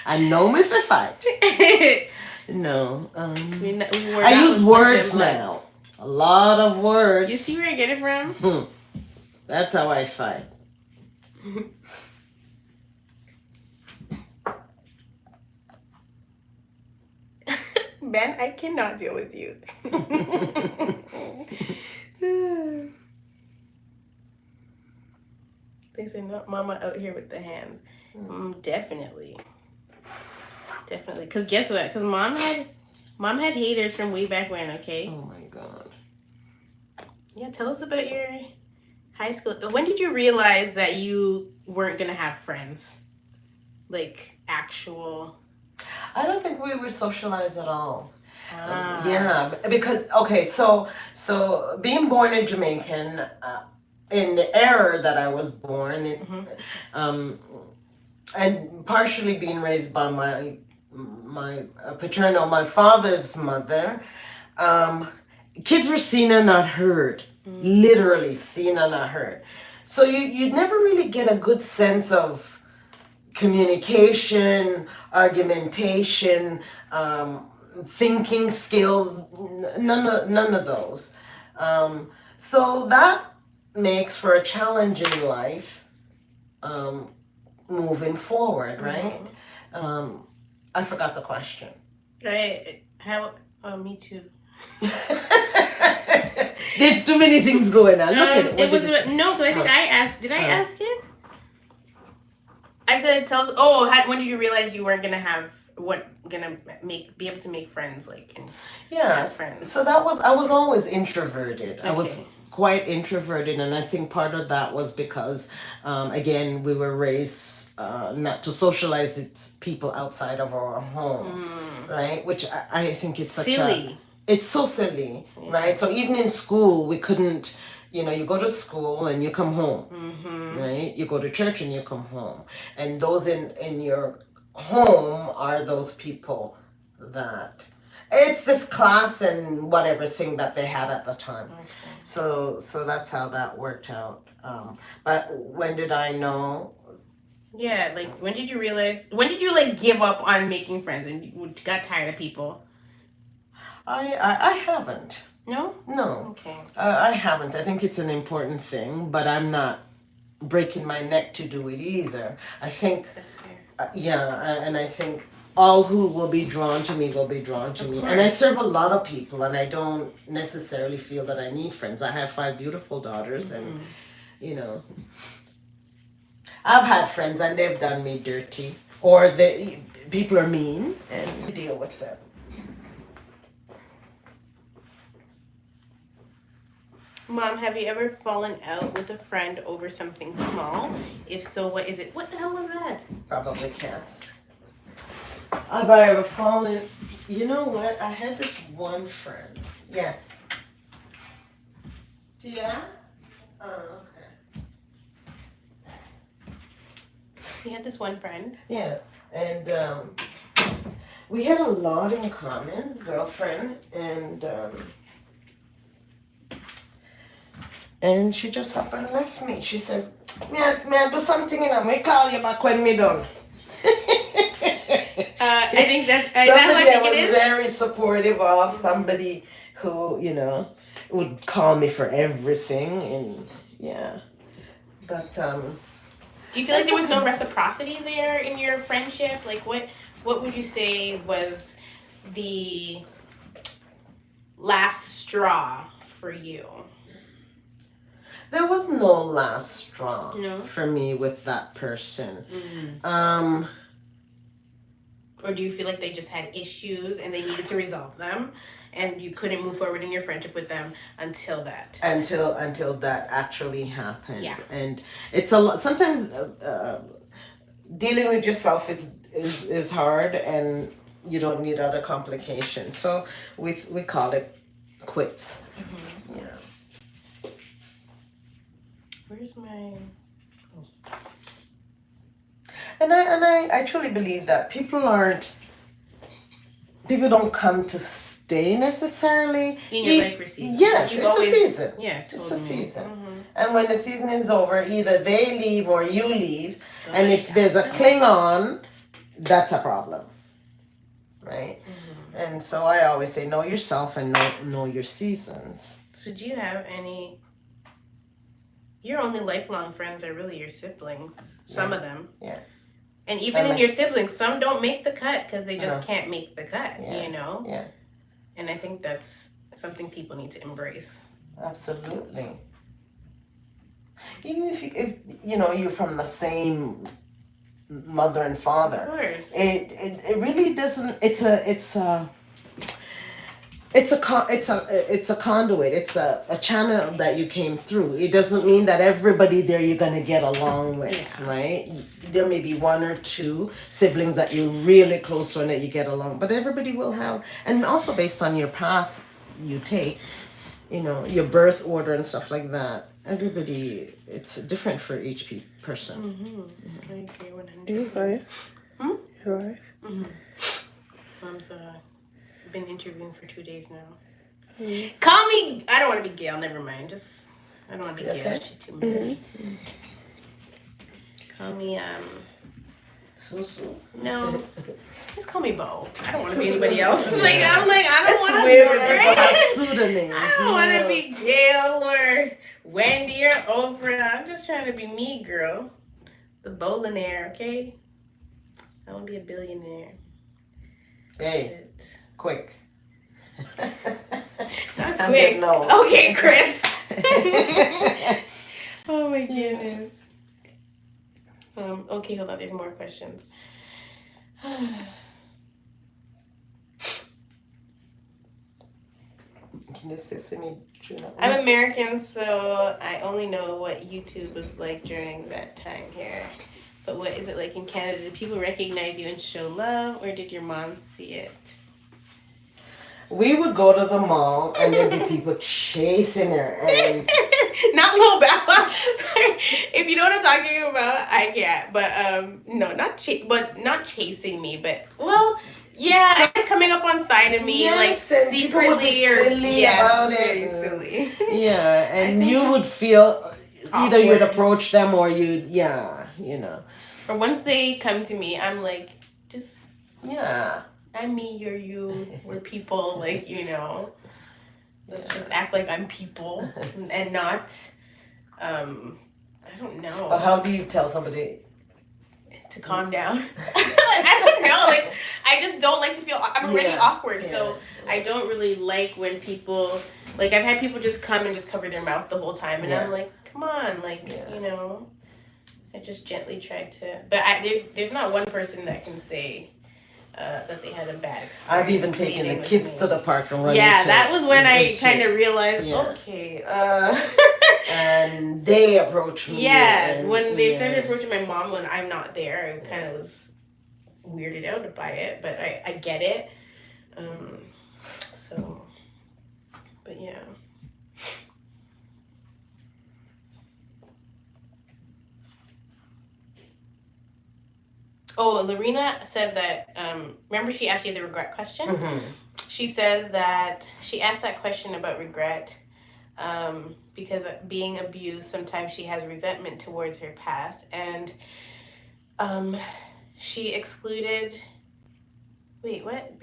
I know me for fight. No. I use words now. A lot of words. You see where I get it from? That's how I fight. Ben, I cannot deal with you. They say not mama out here with the hands. Definitely. Because guess what? Because mom had haters from way back when, okay? Oh my God. Yeah, tell us about your high school. When did you realize that you weren't going to have friends? Like, actual... I don't think we were socialized at all. Yeah, because, okay, so being born a Jamaican, in the era that I was born, and partially being raised by my paternal, my father's mother, kids were seen and not heard, literally seen and not heard. So you never really get a good sense of communication, argumentation, thinking skills, none of those. So that makes for a challenging life moving forward, right? I forgot the question. Me too. There's too many things going on. Look at it. It was no, but I think I asked. Did I ask it? I said, when did you realize you weren't gonna be able to make friends, like, and have friends? So I was always introverted. Okay. I was quite introverted, and I think part of that was because, again, we were raised not to socialize with people outside of our home, right? Which I think is such silly. It's so silly, right? So even in school, we couldn't. You go to school and you come home, right? You go to church and you come home. And those in your home are those people that... It's this class and whatever thing that they had at the time. Okay. So that's how that worked out. But when did I know? Yeah, like, when did you realize... When did you, like, give up on making friends and you got tired of people? I haven't. No? No. Okay. I haven't. I think it's an important thing, but I'm not breaking my neck to do it either. I think... That's fair. And I think all who will be drawn to me will be drawn to me. And I serve a lot of people, and I don't necessarily feel that I need friends. I have 5 beautiful daughters, and, I've had friends, and they've done me dirty. Or people are mean, and we deal with them. Mom, have you ever fallen out with a friend over something small? If so, what is it? What the hell was that? Probably cats. Have I ever fallen? You know what? I had this one friend. Yes. Yeah? Oh, okay. You had this one friend? Yeah. And we had a lot in common, girlfriend, and she just up and left me. She says, may I do something, may call you back when me done. I think that's somebody I was very supportive of, somebody who, would call me for everything, and yeah. But do you feel like there was no reciprocity there in your friendship? Like, what would you say was the last straw for you? There was no last straw for me with that person. Or do you feel like they just had issues and they needed to resolve them, and you couldn't move forward in your friendship with them until that? Until that actually happened. Yeah. And it's a lot. Sometimes dealing with yourself is hard, and you don't need other complications. So we call it quits. Mm-hmm. Yeah. Where's my... And I truly believe that people don't come to stay necessarily. In your life for season. Yes, it's a season. Yeah, totally. It's a season. Mm-hmm. And when the season is over, either they leave or you leave. And if there's a cling on, that's a problem. Right? Mm-hmm. And so I always say, know yourself and know your seasons. So do you have any... Your only lifelong friends are really your siblings. Some of them. Yeah. And even in your siblings, some don't make the cut because they just can't make the cut, Yeah. And I think that's something people need to embrace. Absolutely. Even if you're from the same mother and father. Of course. It really doesn't. It's a conduit. It's a channel that you came through. It doesn't mean that everybody there you're gonna get along with, right? There may be 1 or 2 siblings that you're really close to and that you get along, but everybody will have, and also based on your path you take, your birth order and stuff like that. everybody, it's different for each person. I agree 100%. You right. You're right. Mom's been interviewing for 2 days now. Call me. I don't want to be Gail. Never mind. Just I don't want to be Gail. Okay. She's too messy. Call me Susu. No. Just call me Bo. I don't want to be anybody else. I don't It's want to weird be when people have pseudonyms. I don't want to be Gail or Wendy or Oprah. I'm just trying to be me, girl. The billionaire, okay? I want to be a billionaire. Hey, But quick. not I'm quick. getting old. Okay, Chris. Oh my goodness. Okay, hold on. There's more questions. Can you say me tuna? I'm American, so I only know what YouTube was like during that time here. But what is it like in Canada? Did people recognize you and show love, or did your mom see it? We would go to the mall and there'd be people chasing her, and Not Lil Bow Wow. Sorry, if you know what I'm talking about, I can't. But no, not chasing me. But well, yeah, I was coming up on side of me, yes, like and people would be secretly or silly about it. very silly. Yeah, and think you would feel either you'd awkward. approach them or you'd, yeah, you know. Or once they come to me, I'm like, just Yeah. I'm me, you're you, we're people, like, let's just act like I'm people and not, I don't know, But how do you tell somebody? to calm down. I don't know, like, I just don't like to feel, I'm already awkward, so I don't really like when people, like, I've had people just come and just cover their mouth the whole time, and I'm like, come on, like, I just gently try to, but there's not one person that can say, that they had a bad experience. I've even taken the with kids me. to the park and run Yeah, into that was when I into- kind of realized, Yeah. okay. And they approached me. Yeah, and, when they started approaching my mom when I'm not there, I kind of was weirded out by it, but I get it. So, but yeah. Oh, Lorena said that, remember she asked you the regret question? Mhm. She said that she asked that question about regret because being abused, sometimes she has resentment towards her past. And she excluded, wait, what?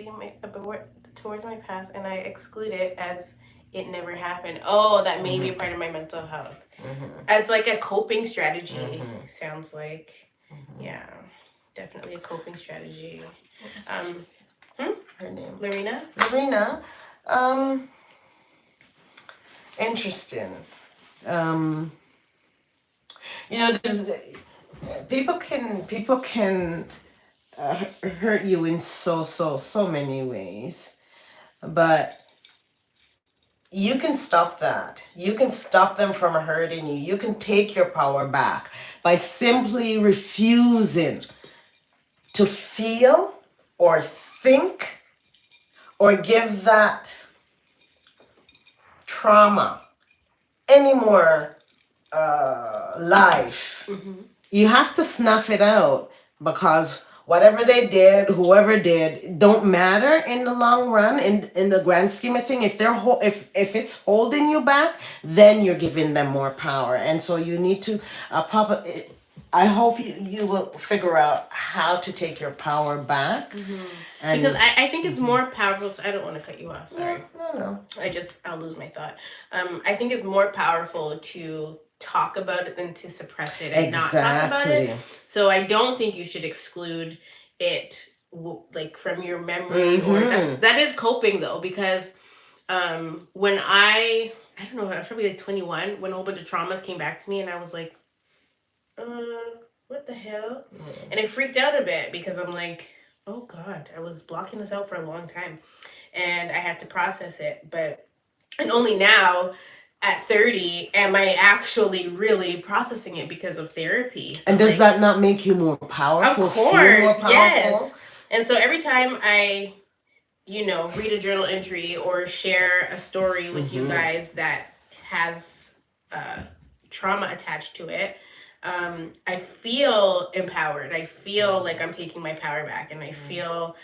Towards my past, and I exclude it as it never happened. Oh, that may be a part of my mental health. As like a coping strategy, sounds like. Yeah. Definitely a coping strategy. Her name. Lorena? Lorena. Interesting. There's people can hurt you in so many ways, but you can stop that. You can stop them from hurting you. You can take your power back by simply refusing to feel or think or give that trauma any more life. You have to snuff it out, because whatever they did, whoever did, don't matter in the long run. In the grand scheme of thing, if they're if it's holding you back, then you're giving them more power. And so you need to I hope you will figure out how to take your power back. And Because I think it's more powerful. So I don't want to cut you off. Sorry. no. I'll lose my thought. I think it's more powerful to talk about it than to suppress it and not talk about it. So I don't think you should exclude it like from your memory or that is coping though, because when I don't know, I was probably like 21 when a whole bunch of traumas came back to me, and I was like, what the hell? And I freaked out a bit because I'm like, oh God, I was blocking this out for a long time, and I had to process it. And only now at 30 am I actually really processing it because of therapy. And does that not make you more powerful? Of course, yes. And so every time I, read a journal entry or share a story with you guys that has trauma attached to it, I feel empowered. I feel like I'm taking my power back, and I feel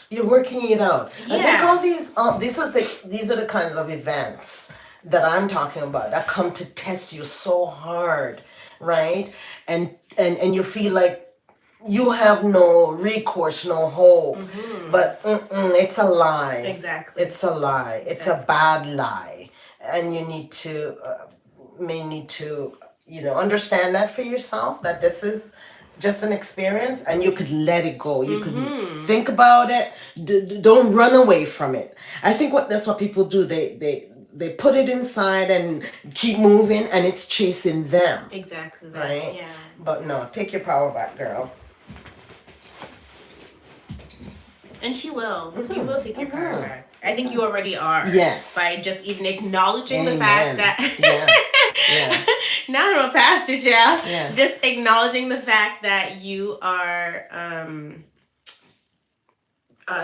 You're working it out. I think yeah, all these are the kinds of events that I'm talking about that come to test you so hard, right? And you feel like you have no recourse, no hope. But it's a lie. exactly. It's a lie. It's a bad lie, and you need to may need to understand that for yourself, that this is just an experience, and you could let it go. You could think about it. Don't run away from it. I think that's what people do. They put it inside and keep moving, and it's chasing them. Exactly that. Right? Yeah. But no, take your power back, girl. And she will. You will take your power back. I think you already are. Yes. By just even acknowledging the Amen. fact that Yeah. now I'm a pastor, Jeff. Yeah. Just acknowledging the fact that you are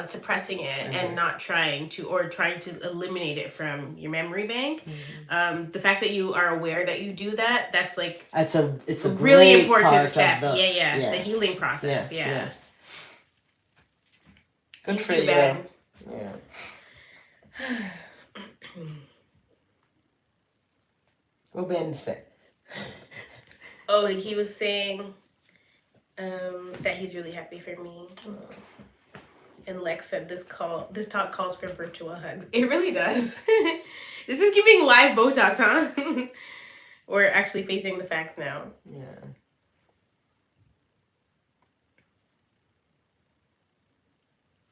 suppressing it and not trying to eliminate it from your memory bank. The fact that you are aware that you do that, that's like It's a really great important part step. of the, The yes. healing process. Yes, Yeah. yes. Good Thank for you, you. Ben. Yeah. What Ben say? Oh, he was saying that he's really happy for me. And Lex said this talk calls for virtual hugs. It really does. This is giving live Botox, huh? We're actually facing the facts now. Yeah.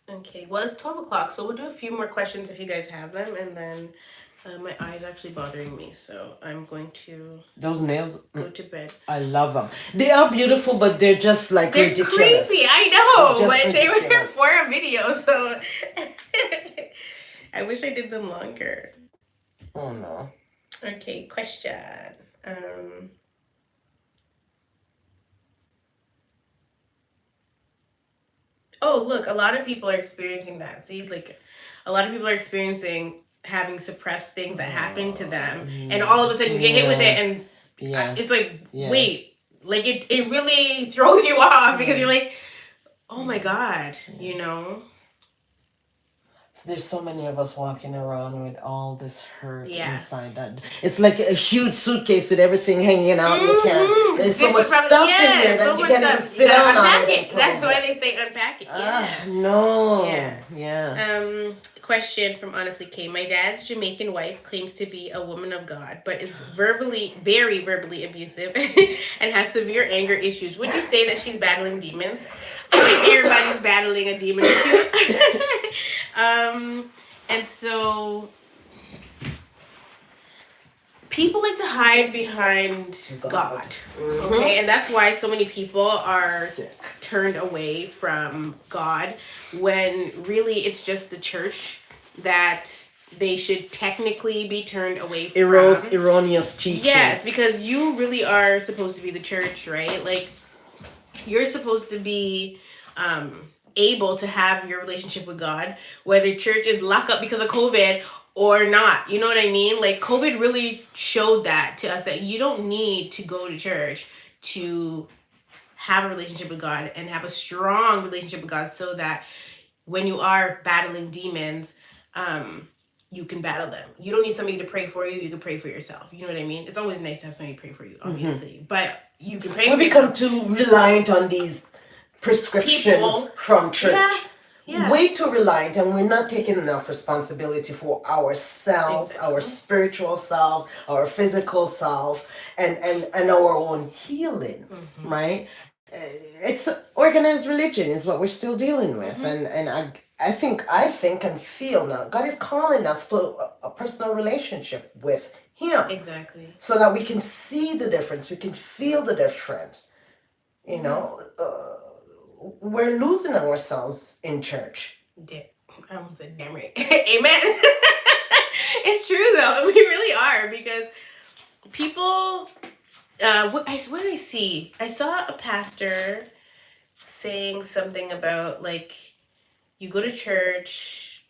Okay, well, it's 12 o'clock, so we'll do a few more questions if you guys have them, and then my eye's actually bothering me, so I'm going to Those nails, go to bed. I love them. They are beautiful, but they're just like They're ridiculous. crazy, I know, They're but just they were ridiculous. for a video, so I wish I did them longer. Oh no. Okay, question. Oh, look, a lot of people are experiencing that. See, like, a lot of people are experiencing having suppressed things that happened to them, and all of a sudden you get hit with it, and it's like, wait, like it really throws you off because you're like, oh my God, you know? So there's so many of us walking around with all this hurt Yeah. inside that. It's like a huge suitcase with everything hanging out. You can't. There's so much stuff in there that you can't even sit down on unpack it. it. That's why they say unpack it. Yeah. No. Yeah. Yeah. Question from Honestly K. My dad's Jamaican wife claims to be a woman of God, but is very verbally abusive and has severe anger issues. Would you say that she's battling demons? I think everybody's battling a demon or two. And so people like to hide behind God. Okay, and that's why so many people are turned away from God when really it's just the church that they should technically be turned away from. Erroneous teaching. Yes, because you really are supposed to be the church, right? Like, you're supposed to be able to have your relationship with God, whether church is locked up because of COVID or not. You know what I mean? Like, COVID really showed that to us, that you don't need to go to church to have a relationship with God and have a strong relationship with God, so that when you are battling demons, you can battle them. You don't need somebody to pray for you. You can pray for yourself. You know what I mean? It's always nice to have somebody pray for you, obviously. But you can pray for yourself. We become too reliant on these prescriptions from church. Yeah. Way too reliant, and we're not taking enough responsibility for ourselves, our spiritual selves, our physical self, and our own healing, right? It's organized religion is what we're still dealing with, and I think and feel now God is calling us to a personal relationship with Him. Exactly. So that we can see the difference, we can feel the difference. You know, we're losing ourselves in church. I almost said damn right. Amen. It's true though. We really are, because people. What did I see? I saw a pastor saying something about, like, you go to church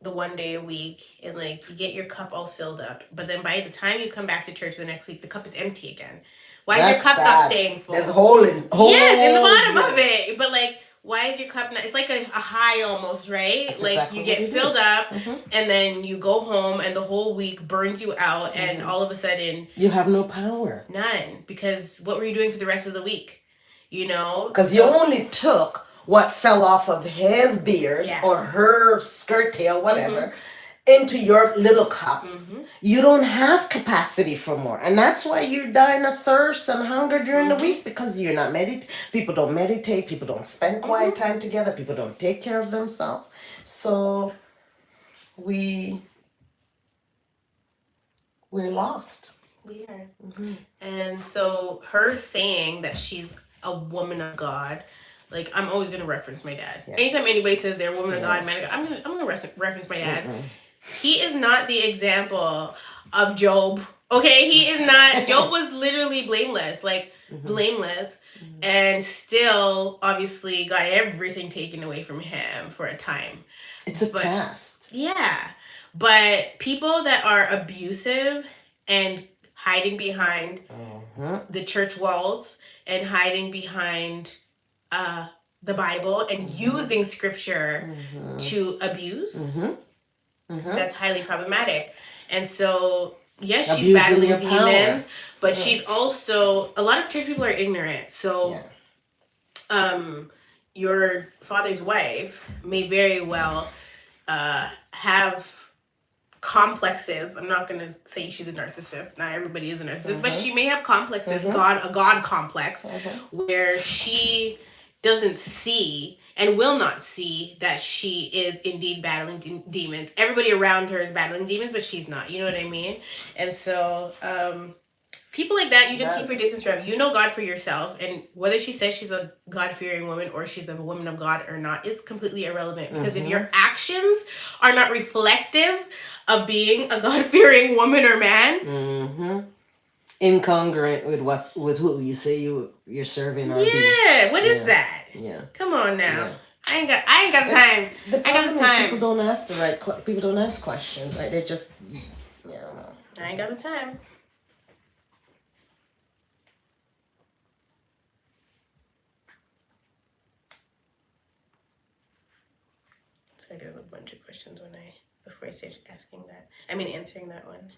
the one day a week and like you get your cup all filled up, but then by the time you come back to church the next week, the cup is empty again. Why is your That's cup not sad. staying full? There's a hole in Yes, in the holes bottom in of it. But like, why is your cup not? It's like a high almost, right? That's like exactly you what get it filled is. up, Mhm. and then you go home, and the whole week burns you out, and all of a sudden, You have no power. none. Because what were you doing for the rest of the week? You know, Because you only took what fell off of his beard Yeah. or her skirt tail, whatever, into your little cup. You don't have capacity for more. And that's why you're dying of thirst and hunger during the week, because you're not people don't meditate, people don't spend quiet time together, people don't take care of themselves. So we're lost. We are. And so her saying that she's a woman of God, like I'm always gonna reference my dad. Anytime anybody says they're a woman of God, man of God, I'm gonna reference my dad. He is not the example of Job. Okay, he is not. Job was literally blameless, like blameless, and still obviously got everything taken away from him for a time. It's a test. Yeah. But people that are abusive and hiding behind the church walls and hiding behind the Bible and using scripture to abuse, that's highly problematic. And so, yes, she's Abusing battling your demons, power. but she's also, a lot of church people are ignorant. So, your father's wife may very well have complexes. I'm not gonna say she's a narcissist. Not everybody is a narcissist, but she may have complexes. A God complex, where she doesn't see and will not see that she is indeed battling demons. Everybody around her is battling demons, but she's not. You know what I mean? And so, people like that, you just keep your distance from. You know God for yourself, and whether she says she's a God-fearing woman or she's a woman of God or not is completely irrelevant. Because if your actions are not reflective of being a God-fearing woman or man, Incongruent with who you say you're serving or what is that? Yeah. Come on now. Yeah. I ain't got time. The I got problem the is time. people don't ask the right people don't ask questions. Right? They just I ain't got the time. So there's a bunch of questions before I started answering that one.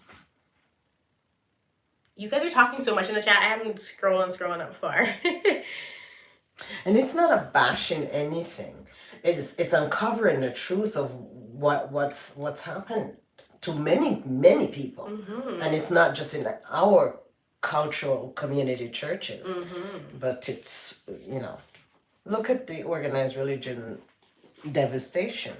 You guys are talking so much in the chat. I haven't scrolling up far. And it's not a bashing anything. It's uncovering the truth of what's happened to many people, and it's not just in our cultural community churches, but it's look at the organized religion devastation.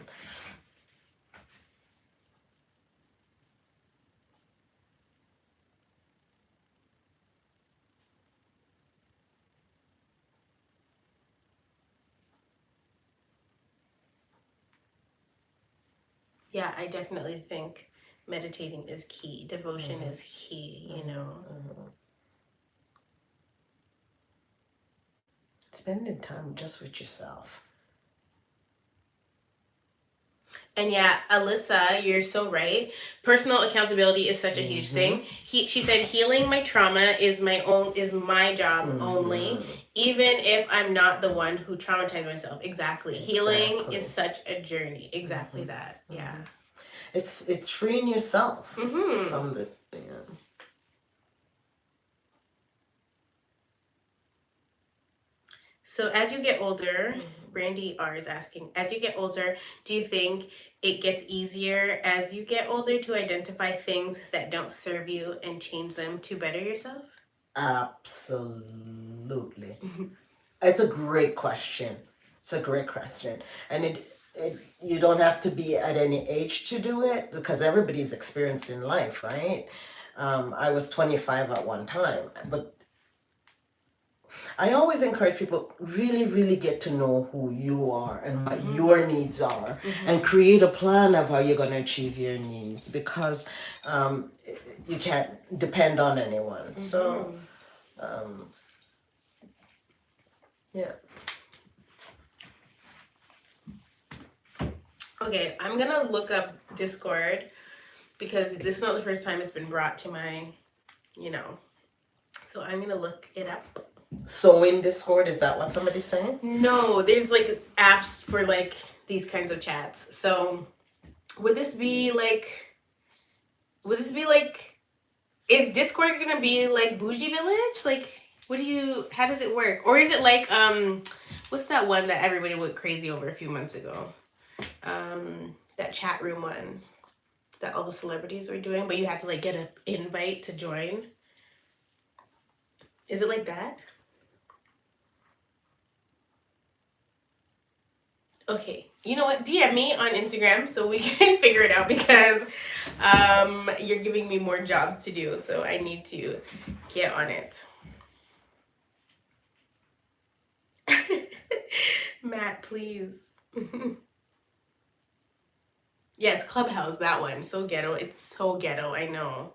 Yeah, I definitely think meditating is key. Devotion is key, Spending time just with yourself. And yeah, Alyssa, you're so right. Personal accountability is such a huge thing. She said healing my trauma is my job only, even if I'm not the one who traumatized myself. Exactly. Healing is such a journey. Exactly that. Yeah. It's freeing yourself from the So as you get older, Brandy R is asking, as you get older, do you think it gets easier as you get older to identify things that don't serve you and change them to better yourself? Absolutely. It's a great question. And it you don't have to be at any age to do it, because everybody's experiencing life, right? I was 25 at one time, but I always encourage people really, really get to know who you are and what your needs are, and create a plan of how you're going to achieve your needs, because you can't depend on anyone. So, yeah. Okay, I'm gonna look up Discord because this is not the first time it's been brought to my, you know. So I'm gonna look it up. So in Discord, is that what somebody's saying? No, there's like apps for like these kinds of chats. So would this be like? Is Discord gonna be like Bougie Village? Like, how does it work? Or is it like, what's that one that everybody went crazy over a few months ago? That chat room one that all the celebrities were doing, but you had to like get an invite to join. Is it like that? Okay, you know what? DM me on Instagram so we can figure it out because you're giving me more jobs to do, so I need to get on it. Matt, please. Yes, Clubhouse, that one. So ghetto. It's so ghetto, I know.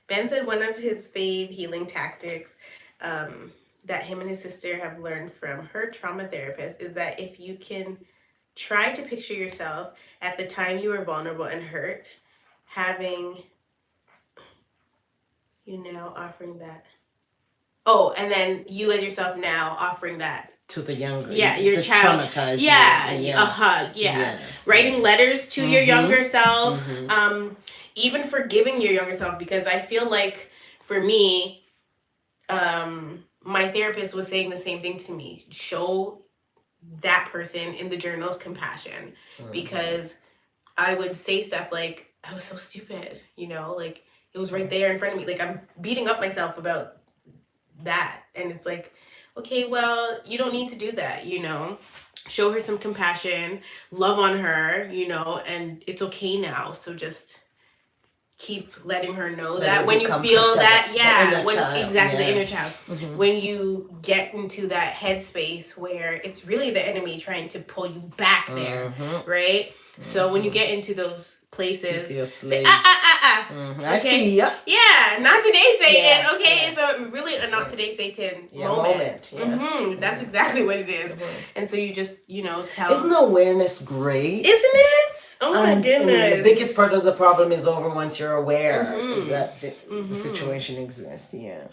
Ben said one of his fave healing tactics that him and his sister have learned from her trauma therapist is that if you can try to picture yourself at the time you were vulnerable and hurt, having you now offering that. Oh, and then you as yourself now offering that To the younger, your the child, traumatized, a hug, writing letters to your younger self, even forgiving your younger self, because I feel like for me, my therapist was saying the same thing to me. Show that person in the journals compassion, because I would say stuff like, I was so stupid, like it was right there in front of me. Like I'm beating up myself about that. And it's like, okay, well, you don't need to do that, Show her some compassion, love on her, and it's okay now. So just keep letting her know that when you feel that, the inner child. When you get into that headspace where it's really the enemy trying to pull you back there, right? So when you get into those places, say, okay? I see ya. Yeah, not today, Satan. Yeah, okay, it's a really a not today, Satan moment. That's exactly what it is. And so you just, tell. Isn't awareness great? Isn't it? Oh my goodness. The biggest part of the problem is over once you're aware that the situation exists. Yeah.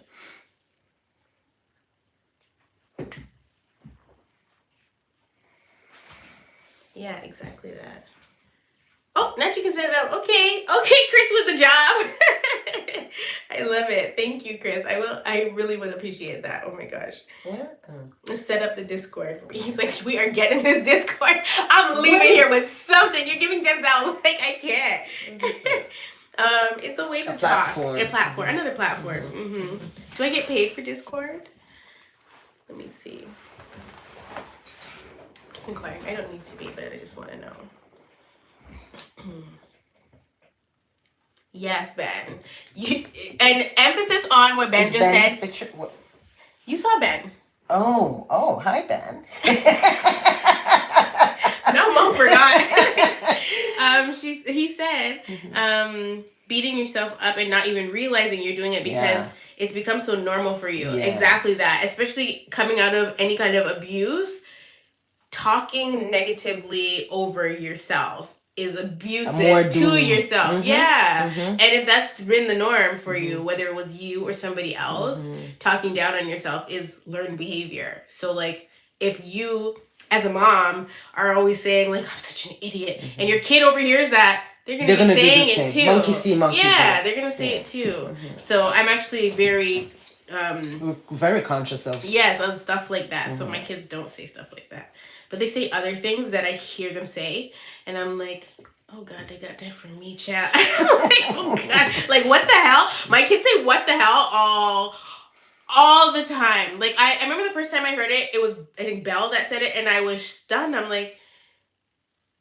Yeah, exactly that. Oh, now you can set it up. Okay, Chris with the job. I love it. Thank you, Chris. I really would appreciate that. Oh my gosh. What? Set up the Discord for me. He's like, we are getting this Discord. I'm leaving here with something. You're giving tips out. Like, I can't. It's a way to talk. A platform. Another platform. Do I get paid for Discord? Let me see. Just inquiring. I don't need to be, but I just want to know. Yes, Ben. And emphasis on what Ben just said. Picture, what? You saw Ben. Oh, hi, Ben. No, Mom forgot. He said, beating yourself up and not even realizing you're doing it because it's become so normal for you. Yes. Exactly that. Especially coming out of any kind of abuse, talking negatively over yourself is abusive to yourself. And if that's been the norm for you, whether it was you or somebody else, talking down on yourself is learned behavior. So like if you as a mom are always saying like, I'm such an idiot, and your kid overhears that, they're gonna be saying it too. Monkey see, monkey do. They're gonna say it too. So I'm actually very conscious of of stuff like that. So my kids don't say stuff like that. But they say other things that I hear them say, and I'm like, oh God, they got that from me, chat. I'm like, oh God, like what the hell? My kids say what the hell all the time. Like I remember the first time I heard it, it was I think Belle that said it, and I was stunned. I'm like,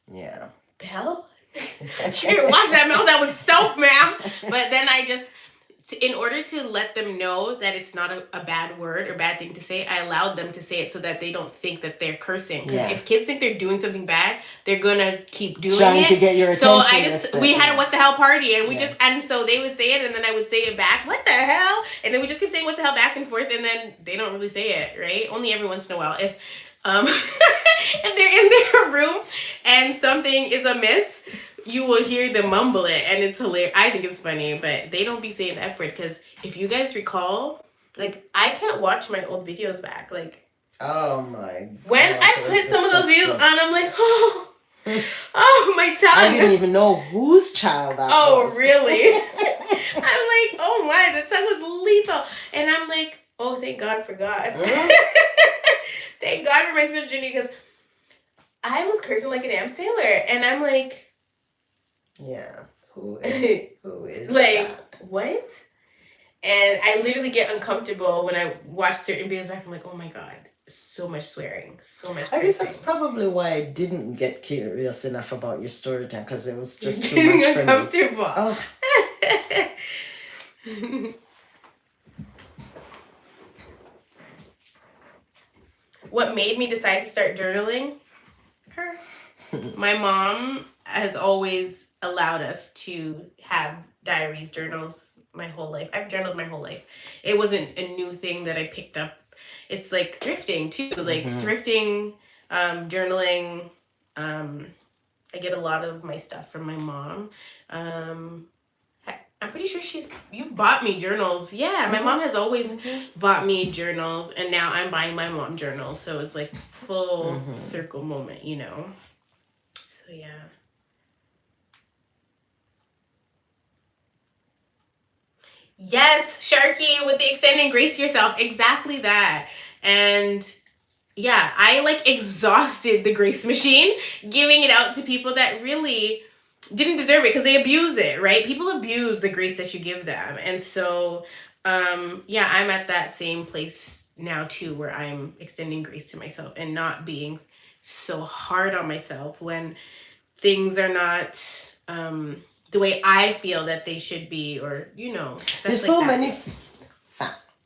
Belle, you wash that mouth out with soap, ma'am. But then I just. In order to let them know that it's not a bad word or bad thing to say, I allowed them to say it so that they don't think that they're cursing. Because if kids think they're doing something bad, they're gonna keep doing Trying it. to get your attention. So we had a what the hell party, and and so they would say it, and then I would say it back, what the hell? And then we just keep saying what the hell back and forth, and then they don't really say it, right? Only every once in a while. if they're in their room and something is amiss, you will hear them mumble it, and it's hilarious. I think it's funny, but they don't be saying the F word, because if you guys recall, like, I can't watch my old videos back. Like, Oh my when God, I it put was some of those videos disgusting. on, I'm like, oh, my I tongue. didn't even know whose child that Oh, was. really? I'm like, oh my, the tongue was lethal. And I'm like, oh, thank God for God. Thank God for my spiritual journey, because I was cursing like a damn sailor. And I'm like, Yeah. Who is like, that? what? And I literally get uncomfortable when I watch certain videos back. I'm like, oh my God, so much swearing, so much cursing. I guess that's probably why I didn't get curious enough about your story time, because it was just too Getting much for me. uncomfortable. Oh. What made me decide to start journaling? Her. My mom has always allowed us to have diaries, journals my whole life. I've journaled my whole life. It wasn't a new thing that I picked up. It's like thrifting too. Like thrifting, journaling. I get a lot of my stuff from my mom. I'm pretty sure you've bought me journals. Yeah, my mom has always bought me journals, and now I'm buying my mom journals. So it's like full circle moment, you know? So yeah. Yes, Sharky, with the extending grace to yourself. Exactly that. And yeah, I like exhausted the grace machine, giving it out to people that really didn't deserve it, because they abuse it, right? People abuse the grace that you give them. And so, yeah, I'm at that same place now too, where I'm extending grace to myself and not being so hard on myself when things are not the way I feel that they should be, or, you know, stuff There's like so that. many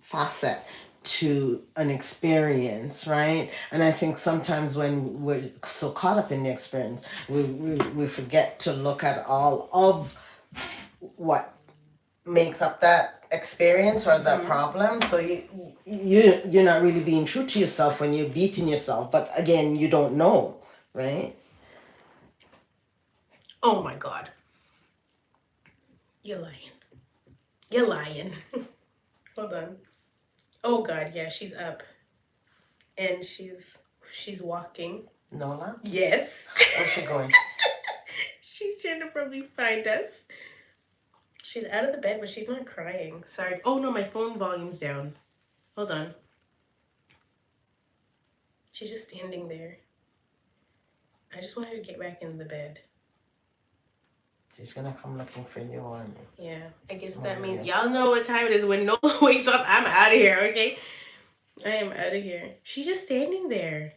facets to an experience, right? And I think sometimes when we're so caught up in the experience, we forget to look at all of what makes up that experience or that problem. So you're not really being true to yourself when you're beating yourself. But again, you don't know, right? Oh my God. You're lying. You're lying. Hold on. Oh God, yeah, she's up. And she's walking. Nola? Yes. Where's she going? She's trying to probably find us. She's out of the bed, but she's not crying. Sorry. Oh no, my phone volume's down. Hold on. She's just standing there. I just want her to get back in the bed. She's gonna come looking for you, aren't you? Yeah, I guess that means y'all know what time it is. When Nola wakes up, I'm out of here, okay? I am out of here. She's just standing there.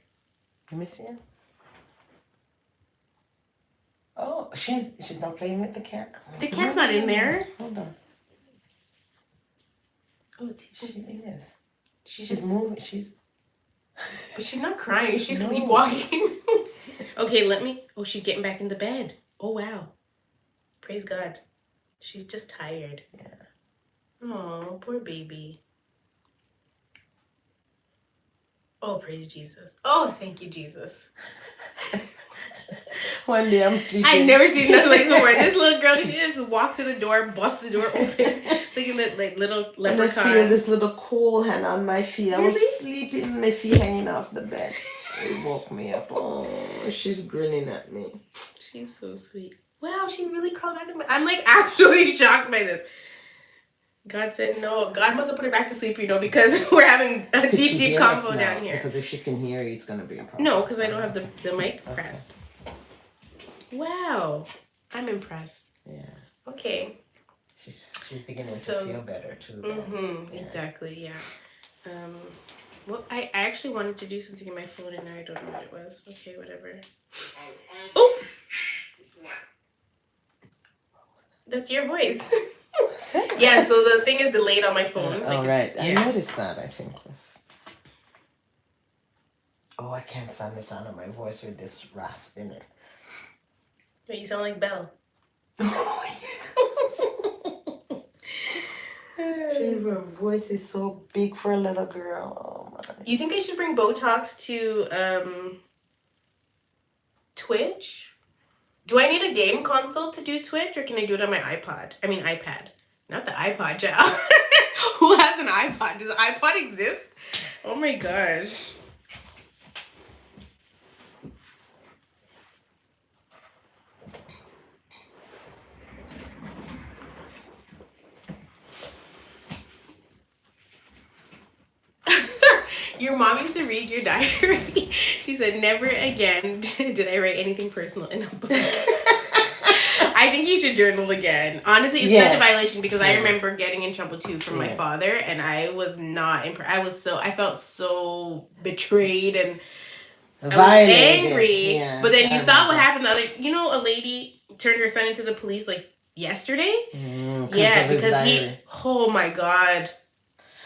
Let me see her. Oh, she's not playing with the cat. The cat's not in there. Hold on. Oh, She is. she's She's just moving. But she's not crying. She's No. sleepwalking. Okay, let me. Oh, she's getting back in the bed. Oh, wow. Praise God. She's just tired. Yeah. Oh, poor baby. Oh, praise Jesus. Oh, thank you, Jesus. One day I'm sleeping. I've never seen nothing like this before. This little girl, she just walks to the door, busts the door open, looking like little And I leprechaun. feel this little cool hand on my feet. I was Really? sleeping, my feet hanging off the bed. It woke me up. Oh, she's grinning at me. She's so sweet. Wow, she really crawled back in the bed. I'm like actually shocked by this. God said no. God must have put her back to sleep, you know, because we're having a Could she deep hear us convo now? down here. Because if she can hear you, it's gonna be a problem. No, because I don't have the mic pressed. Wow, I'm impressed. Yeah. Okay. She's beginning So- to feel better too. Yeah. Exactly. Yeah. Well, I actually wanted to do something in my phone and I don't know what it was. Okay, whatever. Oh. That's your voice. Yeah, so the thing is delayed on my phone. Oh, right. I Yeah. noticed that, I think. Oh, I can't stand the sound of my voice with this rasp in it. Wait, you sound like Belle. Oh, yes. Her voice is so big for a little girl. Oh, my. You think I should bring Botox to Twitch. Do I need a game console to do Twitch, or can I do it on my iPod? I mean iPad. Not the iPod, child. Who has an iPod? Does iPod exist? Oh my gosh. Your mom used to read your diary. She said, never again did I write anything personal in a book. I think you should journal again. Honestly, it's such a violation because I remember getting in trouble too from my father, and I was not impressed. I felt so betrayed and I was angry. Yeah, but then you saw what happened. A lady turned her son into the police like yesterday. Because oh my God,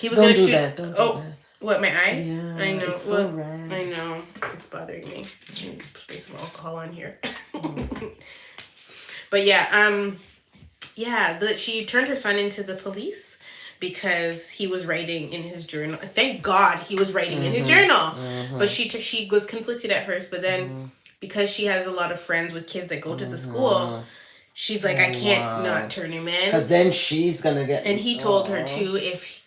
he was gonna shoot. Don't do that. What, my eye? Yeah, I know. It's so red. I know. It's bothering me. Spray some alcohol on here. But she turned her son into the police because he was writing in his journal. Thank God he was writing in his journal. But she was conflicted at first, but then because she has a lot of friends with kids that go to the school, she's like, I can't not turn him in. Because then she's gonna get. And he told her too, if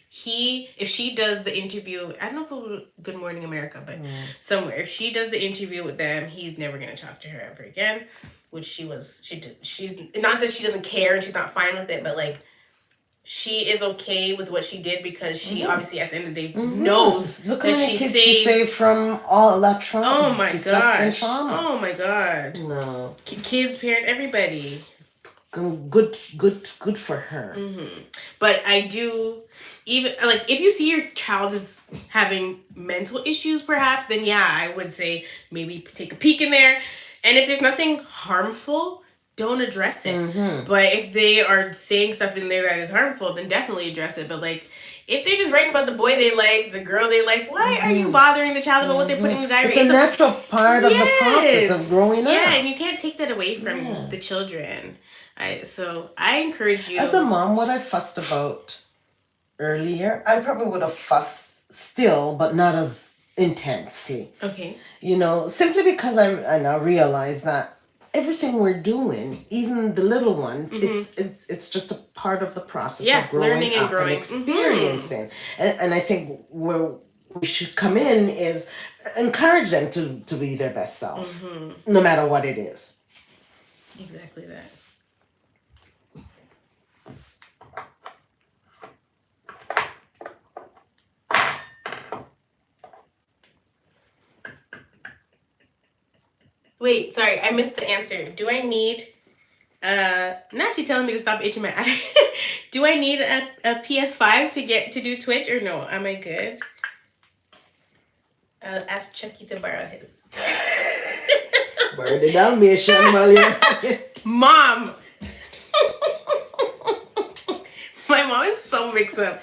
she does the interview, I don't know if it was Good Morning America, but somewhere, if she does the interview with them, he's never gonna talk to her ever again. Which she's not that she doesn't care and she's not fine with it, but like she is okay with what she did because she obviously at the end of the day knows Look that she saved from all that trauma. Oh my gosh! Trauma. Oh my God! No, kids, parents, everybody. Good for her. But I do. Even like if you see your child is having mental issues, perhaps, then I would say maybe take a peek in there. And if there's nothing harmful, don't address it. But if they are saying stuff in there that is harmful, then definitely address it. But like, if they're just writing about the boy they like, the girl they like, why are you bothering the child about what they put in the diary? It's a natural part of the process of growing up. Yeah, and you can't take that away from the children. So I encourage you. As a mom, what I fussed about earlier, I probably would have fussed still, but not as intensely. Okay. Simply because I now realize that everything we're doing, even the little ones, it's just a part of the process of growing learning and up growing, and experiencing. And I think where we should come in is encourage them to be their best self, no matter what it is. Exactly that. Wait, sorry, I missed the answer. Do I need, not you telling me to stop itching my eye. Do I need a PS5 to do Twitch or no? Am I good? I'll ask Chucky to borrow his. Burn it down, Misha. Mom! My mom is so mixed up.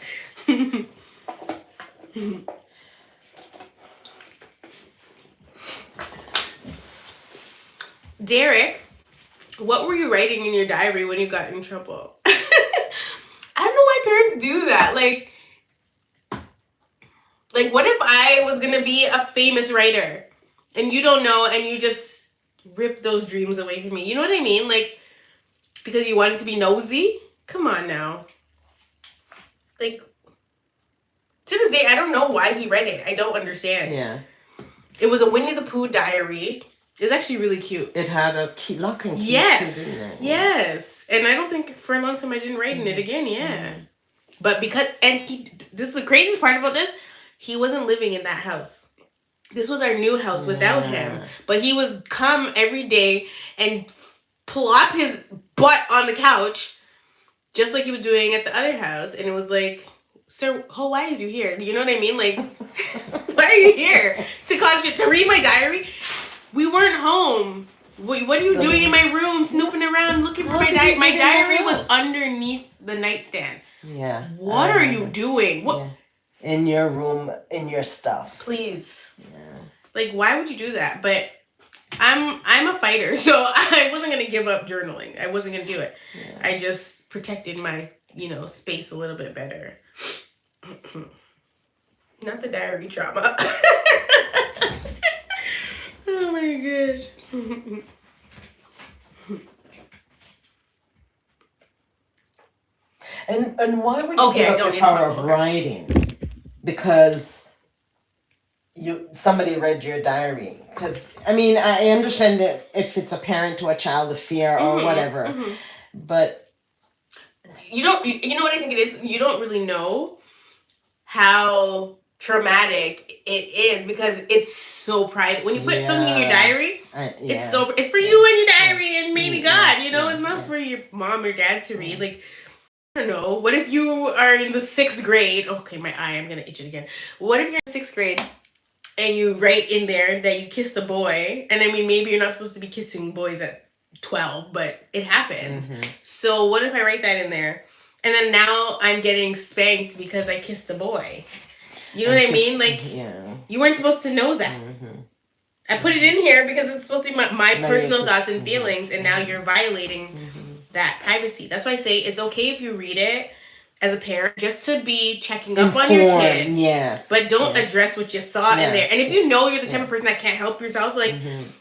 Derek, what were you writing in your diary when you got in trouble? I don't know why parents do that. Like what if I was gonna be a famous writer and you don't know and you just rip those dreams away from me? You know what I mean? Like, because you wanted to be nosy? Come on now. Like, to this day, I don't know why he read it. I don't understand. Yeah. It was a Winnie the Pooh diary. It's actually really cute. It had a key, lock and key yes. too, didn't it? Yes. And I don't think for a long time I didn't write in it again. Yeah. But this is the craziest part about this. He wasn't living in that house. This was our new house without him. But he would come every day and plop his butt on the couch just like he was doing at the other house. And it was like, sir, why is you here? You know what I mean? Like, why are you here? To read my diary? We weren't home. What are you doing in my room, snooping around, looking for my diary? My diary was underneath the nightstand. Yeah. What are you doing? What? Yeah. In your room, in your stuff. Please. Yeah. Like, why would you do that? But I'm a fighter, so I wasn't gonna give up journaling. I wasn't gonna do it. Yeah. I just protected my, space a little bit better. Not the diary trauma. Oh my gosh. And why would you Okay, I give up don't your need power a of possible. writing? Because somebody read your diary. Because I mean, I understand that if it's a parent to a child, the fear or whatever, but You don't. You know what I think it is. You don't really know how traumatic it is because it's so private. When you put something in your yeah, diary, it's yeah, so it's for yeah, you and your yeah, diary and maybe yeah, God. You know, yeah, it's not yeah. for your mom or dad to read. Like I don't know. What if you are in the 6th grade? Okay, my eye. I'm gonna itch it again. What if you're in 6th grade and you write in there that you kissed a boy? And I mean, maybe you're not supposed to be kissing boys at 12, but it happens. So what if I write that in there? And then now I'm getting spanked because I kissed a boy. You know what I mean? Like, yeah. you weren't supposed to know that. I put it in here because it's supposed to be my No, personal you thoughts could- and feelings, and now you're violating that privacy. That's why I say it's okay if you read it as a parent just to be checking up on your kid. Yes. But don't yes. address what you saw in Yeah. there. And if you know you're the type of person that can't help yourself, like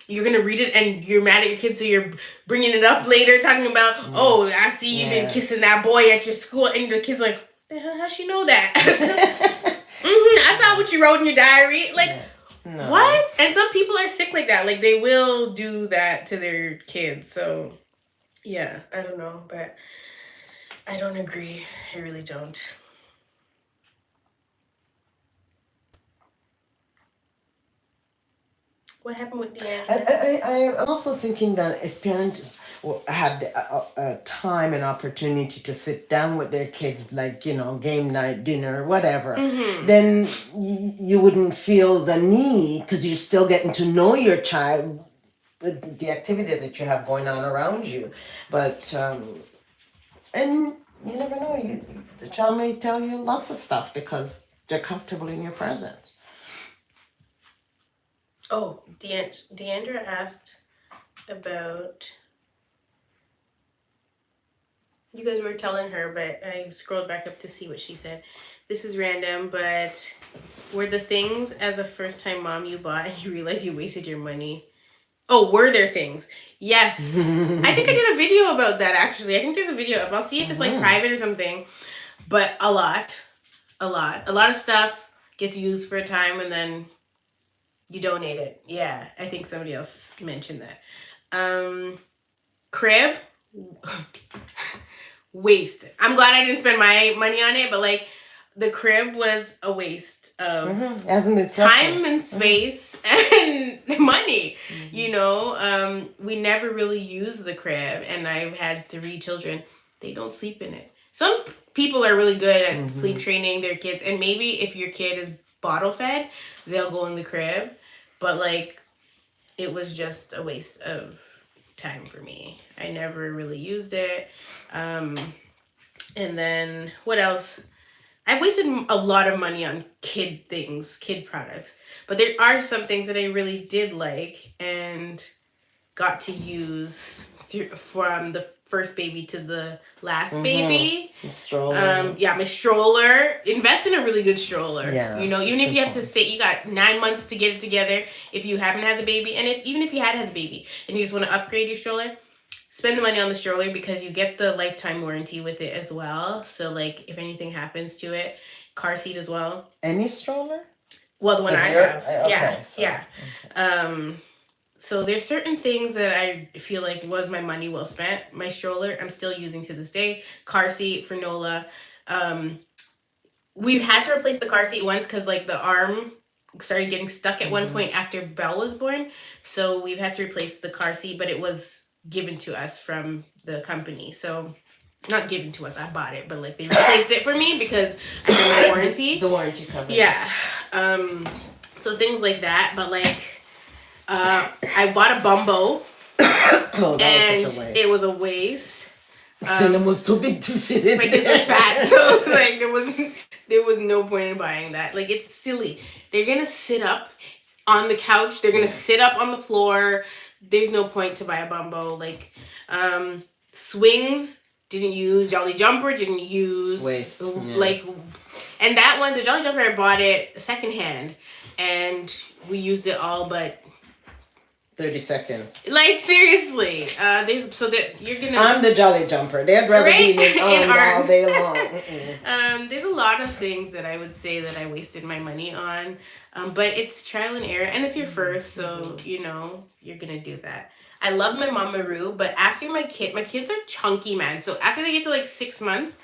you're gonna read it and you're mad at your kid, so you're bringing it up later, talking about, oh, I see you've been kissing that boy at your school, and the kid's like, the hell, how'd she know that? I saw what you wrote in your diary. Like, No. what? And some people are sick like that. Like, they will do that to their kids. So, yeah, I don't know, but I don't agree. I really don't. What happened with Deandra? I'm also thinking that if parents had a time and opportunity to sit down with their kids, like, game night, dinner, whatever, then you wouldn't feel the need because you're still getting to know your child with the activity that you have going on around you. But, and you never know, the child may tell you lots of stuff because they're comfortable in your presence. Oh, Deandra asked about. You guys were telling her, but I scrolled back up to see what she said. This is random, but were the things as a first time mom you bought and you realized you wasted your money? Oh, were there things? Yes. I think I did a video about that actually. I think there's a video up. I'll see if it's like private or something. But a lot of stuff gets used for a time and then you donate it. Yeah, I think somebody else mentioned that. Crib. Waste. I'm glad I didn't spend my money on it, but like the crib was a waste of Hasn't it time and space and money. We never really used the crib, and I've had 3 children. They don't sleep in it. Some people are really good at sleep training their kids, and maybe if your kid is bottle fed, they'll go in the crib. But like, it was just a waste of time for me. I never really used it. And then what else? I've wasted a lot of money on kid things, kid products. But there are some things that I really did like and got to use from the first baby to the last baby. Stroller. My stroller. Invest in a really good stroller. Yeah, Even if you have to sit, you got 9 months to get it together if you haven't had the baby. And even if you had the baby and you just want to upgrade your stroller, spend the money on the stroller because you get the lifetime warranty with it as well. So like if anything happens to it, car seat as well. Any stroller? Well, the one I have. Okay, yeah. Okay. So there's certain things that I feel like was my money well spent. My stroller, I'm still using to this day. Car seat for Nola. We've had to replace the car seat once because like the arm started getting stuck at one point after Belle was born. So we've had to replace the car seat, but it was given to us from the company. So not given to us, I bought it, but like they replaced it for me because of the warranty. The warranty coverage. Yeah. So things like that, but like I bought a Bumbo and was such a waste. it was a waste. Cinema was too big to fit in. My kids are fat, so like there was no point in buying that. Like it's silly. They're gonna sit up on the couch. They're gonna sit up on the floor. There's no point to buy a Bumbo. Like swings didn't use. Jolly Jumper didn't use. Waste. Like, and that one, the Jolly Jumper, I bought it secondhand, and we used it all but 30 seconds. Like seriously, there's so that you're gonna. I'm the jolly jumper. They'd rather Right? be in In art. all day long. Mm-mm. There's a lot of things that I would say that I wasted my money on, but it's trial and error, and it's your first, so you know you're gonna do that. I love my Mama Roo, but after my kids are chunky, man. So after they get to like 6 months,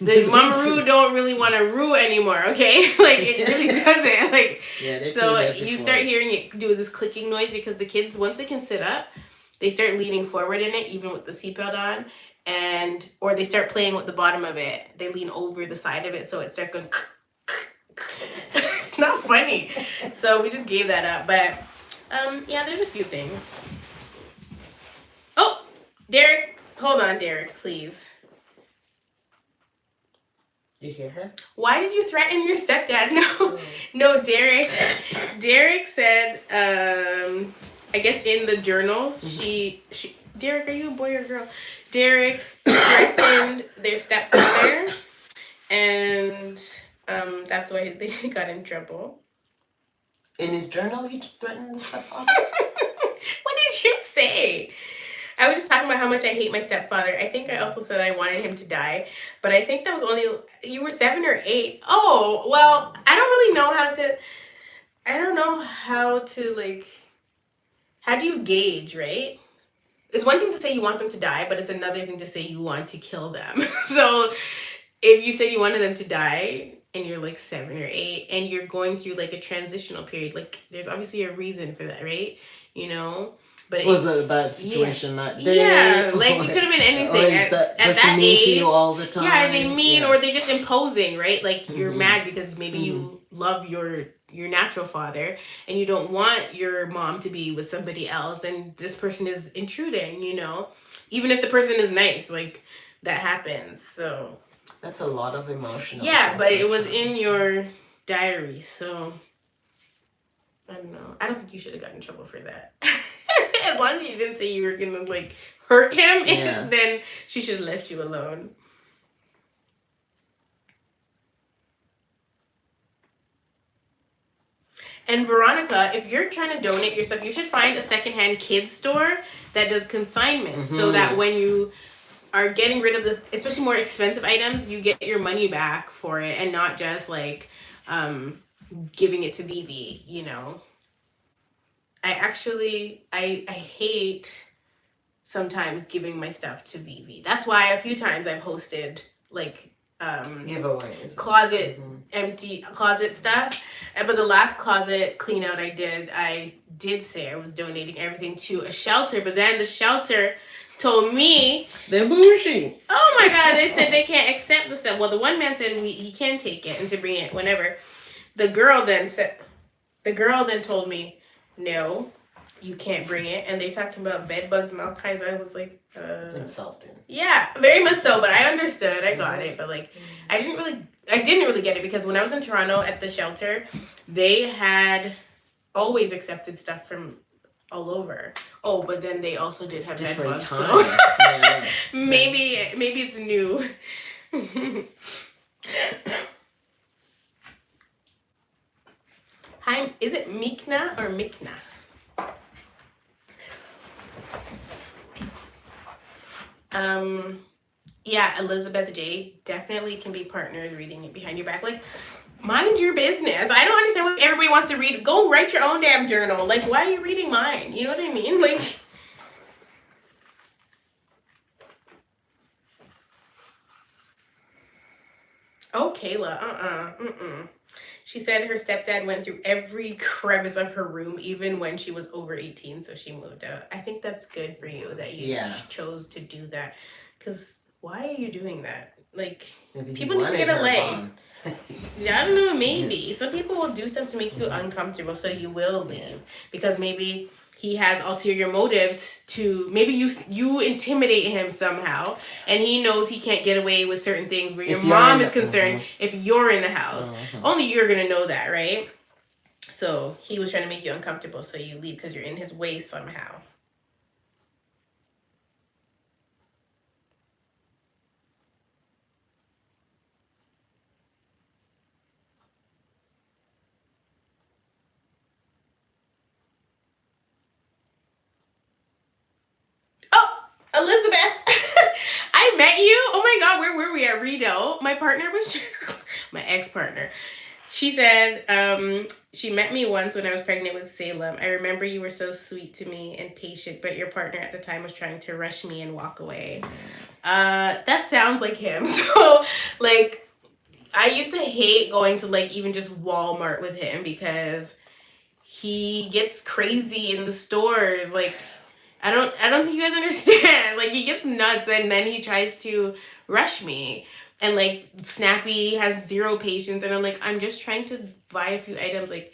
the Mama Roo don't really want to roo anymore. Okay, like it really doesn't. Like Yeah, they're too so heavy you for start it. hearing it do this clicking noise because the kids once they can sit up, they start leaning forward in it, even with the seatbelt on, and or they start playing with the bottom of it. They lean over the side of it, so it starts going. It's not funny, so we just gave that up. But yeah, there's a few things. Oh, Derek, hold on, Derek, please. You hear her? Why did you threaten your stepdad? No, no, Derek. Derek said, I guess in the journal, she. Derek, are you a boy or a girl? Derek threatened their stepfather, and that's why they got in trouble. In his journal, he threatened the stepfather? What did you say? I was just talking about how much I hate my stepfather. I think I also said I wanted him to die, but I think that was only you were 7 or 8. Oh, well, I don't really know how to. I don't know how to like. How do you gauge, right? It's one thing to say you want them to die, but it's another thing to say you want to kill them. So if you said you wanted them to die and you're like 7 or 8 and you're going through like a transitional period, like there's obviously a reason for that, right? You know? But Was it a bad situation that day? Yeah, like it could have been anything. Or is that At person that mean age, to you all the time? yeah, they mean Yeah. or they just imposing, right? Like you're mad because maybe you love your natural father and you don't want your mom to be with somebody else and this person is intruding, you know? Even if the person is nice, like that happens. So That's a lot of emotion. yeah, but it was in your diary, so I don't know. I don't think you should have gotten in trouble for that. As long as you didn't say you were gonna like hurt him, Yeah. then she should have left you alone. And Veronica, if you're trying to donate your stuff, you should find a secondhand kids store that does consignment, so that when you are getting rid of the, especially more expensive items, you get your money back for it, and not just like giving it to Vivi. You know, I hate sometimes giving my stuff to Vivi. That's why a few times I've hosted like giveaways. Closet empty closet stuff. But the last closet clean out I did say I was donating everything to a shelter, but then the shelter told me They're bougie. oh my god, they said they can't accept the stuff. Well, the one man said he can take it and to bring it whenever. The girl then told me no, you can't bring it, and they talking about bed bugs and all kinds. I was like Insulting. yeah, very much so, but I understood. I got it, but like I didn't really get it because when I was in Toronto at the shelter, they had always accepted stuff from all over. Oh, but then they also did have bed bugs, so Yeah. maybe it's new. Hi, is it Mikna or Mikna? Yeah, Elizabeth J. definitely can be partners reading it behind your back. Like, mind your business. I don't understand why everybody wants to read. Go write your own damn journal. Like, why are you reading mine? You know what I mean? Like, oh, Kayla, She said her stepdad went through every crevice of her room, even when she was over 18, so she moved out. I think that's good for you that you chose to do that. Because why are you doing that? Like, Maybe people need to get a life. Yeah, I don't know, maybe. Some people will do stuff to make you uncomfortable, so you will leave. Because maybe he has ulterior motives to, maybe you intimidate him somehow, and he knows he can't get away with certain things where your mom is concerned if you're in the house. Only you're going to know that, right? So he was trying to make you uncomfortable, so you leave because you're in his way somehow. yeah, Rido, my partner was my ex-partner. She said, she met me once when I was pregnant with Salem. I remember you were so sweet to me and patient, but your partner at the time was trying to rush me and walk away. That sounds like him. So, like, I used to hate going to, like, even just Walmart with him because he gets crazy in the stores. Like, I don't think you guys understand. Like, he gets nuts and then he tries to rush me. And like Snappy has zero patience and I'm like, I'm just trying to buy a few items, like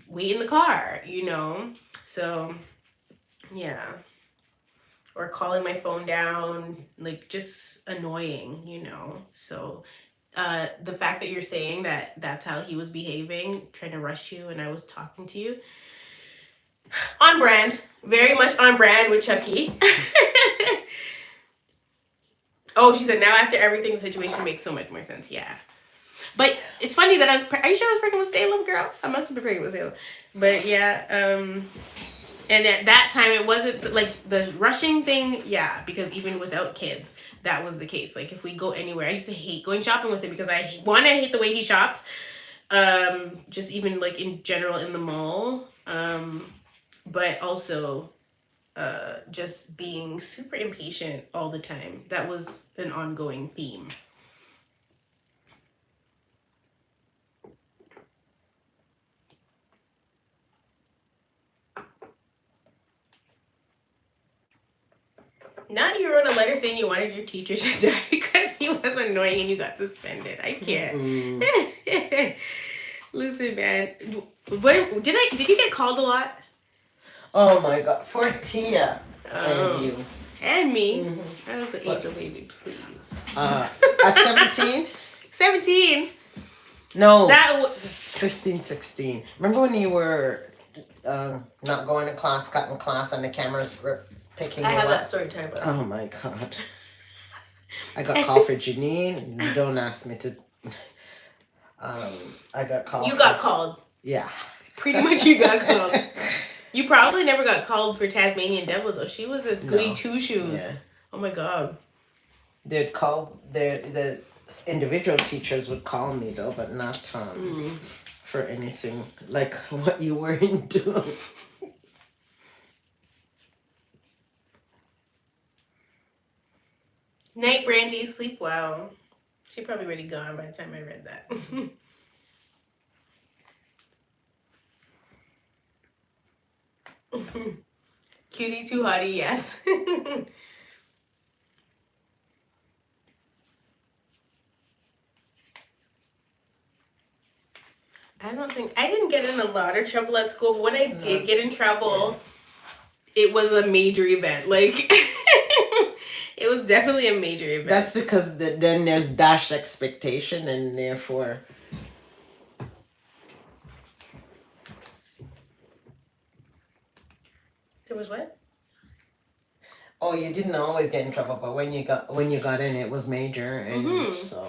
wait in the car, you know? So yeah. Or calling my phone down, like just annoying, you know. So the fact that you're saying that that's how he was behaving, trying to rush you and I was talking to you, on brand, very much on brand with Chucky. Oh, she said now after everything, the situation makes so much more sense. Yeah. But it's funny that are you sure I was pregnant with Salem, girl? I must have been pregnant with Salem. But yeah, and at that time it wasn't like the rushing thing, yeah, because even without kids, that was the case. Like if we go anywhere, I used to hate going shopping with him because I hate the way he shops. Just even like in general in the mall. But also just being super impatient all the time. That was an ongoing theme. Not you wrote a letter saying you wanted your teacher to die because he was annoying and you got suspended. I can't. Listen, man. Did you get called a lot? Oh my god, for Tia and you. And me. I was an angel baby, please. At 17? 17. No. That 15, 16. Remember when you were not going to class, cutting class, and the cameras were picking I you have up? that story time. Oh my god. I got called for Janine. Don't ask me to. I got called. You got called. Yeah. Pretty much you got called. You probably never got called for Tasmanian Devil though. She was a goody two shoes. Yeah. Oh my god. They'd call the individual teachers would call me though, but not for anything like what you were into. Night Brandy, sleep well. She probably already gone by the time I read that. Cutie too hottie, yes. I didn't get in a lot of trouble at school, but when I did get in trouble, it was a major event. Like, it was definitely a major event. That's because then there's dashed expectation and therefore... There was what? Oh, you didn't always get in trouble, but when you got in, it was major, and so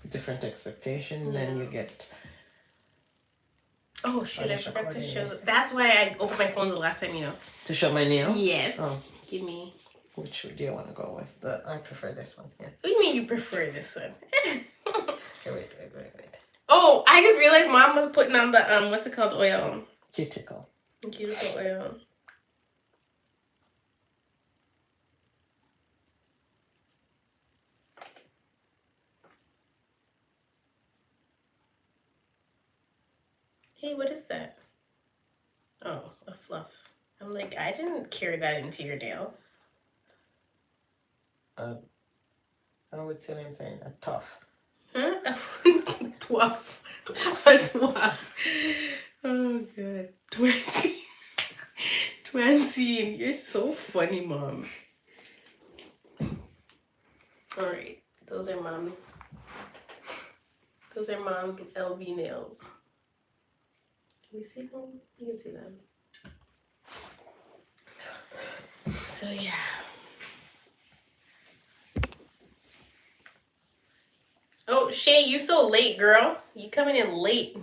different expectation. Then you get. Oh shoot! I forgot to show. That's why I opened my phone the last time. You know. To show my nails. Yes. Oh. Give me. Which do you want to go with? I prefer this one. Yeah. What do you mean you prefer this one? Okay, wait. Oh, I just realized Mom was putting on the what's it called, oil? Cuticle. Cuticle oil. Hey, what is that? Oh, a fluff. I'm like, I didn't carry that into your nail. What's your name saying? A tough. Huh? Twuff. A twuff. Oh, God. Twancine. You're so funny, Mom. All right. Those are Mom's LV nails. Can you see them? You can see them. So, yeah. Oh, Shay, you so late, girl. You coming in late.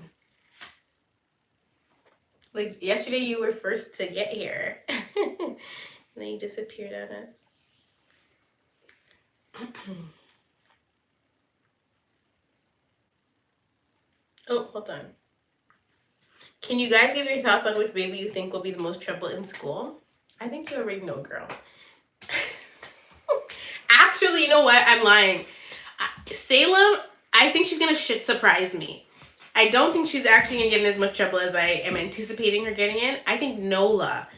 Like, yesterday you were first to get here. And then you disappeared on us. Oh, hold on. Can you guys give your thoughts on which baby you think will be the most trouble in school? I think you already know, girl. Actually, you know what? I'm lying. Salem, I think she's gonna surprise me. I don't think she's actually gonna get in as much trouble as I am anticipating her getting in. I think Nola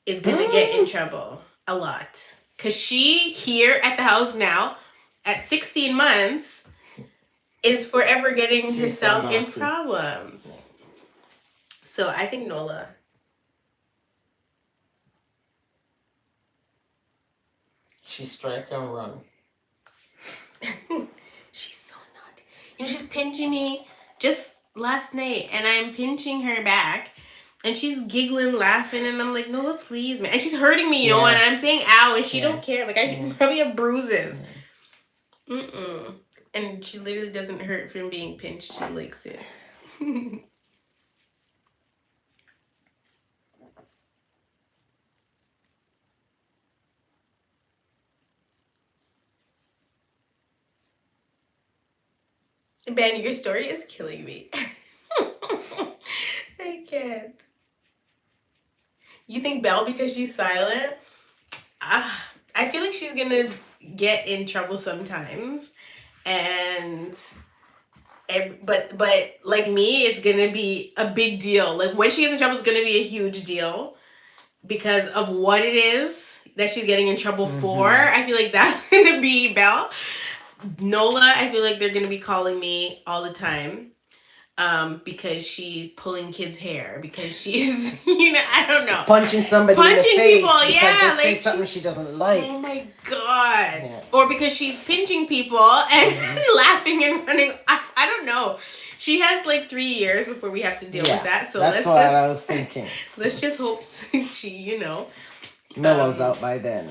is gonna get in trouble a lot. Cause she here at the house now, at 16 months, is forever getting She's herself so in naughty. problems. So I think Nola. She strike and run. She's so naughty. You know, she's pinching me just last night, and I'm pinching her back, and she's giggling, laughing, and I'm like, Nola, please, man. And she's hurting me, you know, and I'm saying ow, and she don't care. Like, I should probably have bruises. Mm-mm. And she literally doesn't hurt from being pinched. She likes it. Ben, your story is killing me. I can't. You think Belle because she's silent? I feel like she's gonna get in trouble sometimes, and but like me, it's gonna be a big deal. Like when she gets in trouble, it's gonna be a huge deal because of what it is that she's getting in trouble for. I feel like that's gonna be Belle. Nola, I feel like they're gonna be calling me all the time. Because she's pulling kids' hair, because she's, you know, I don't know. Punching somebody in the Punching face people, because yeah, they say like something she doesn't like. Oh my god. Yeah. Or because she's pinching people and laughing and running. I don't know. She has like 3 years before we have to deal with that. So that's what I was thinking. Let's just hope she, you know. Mellow's out by then.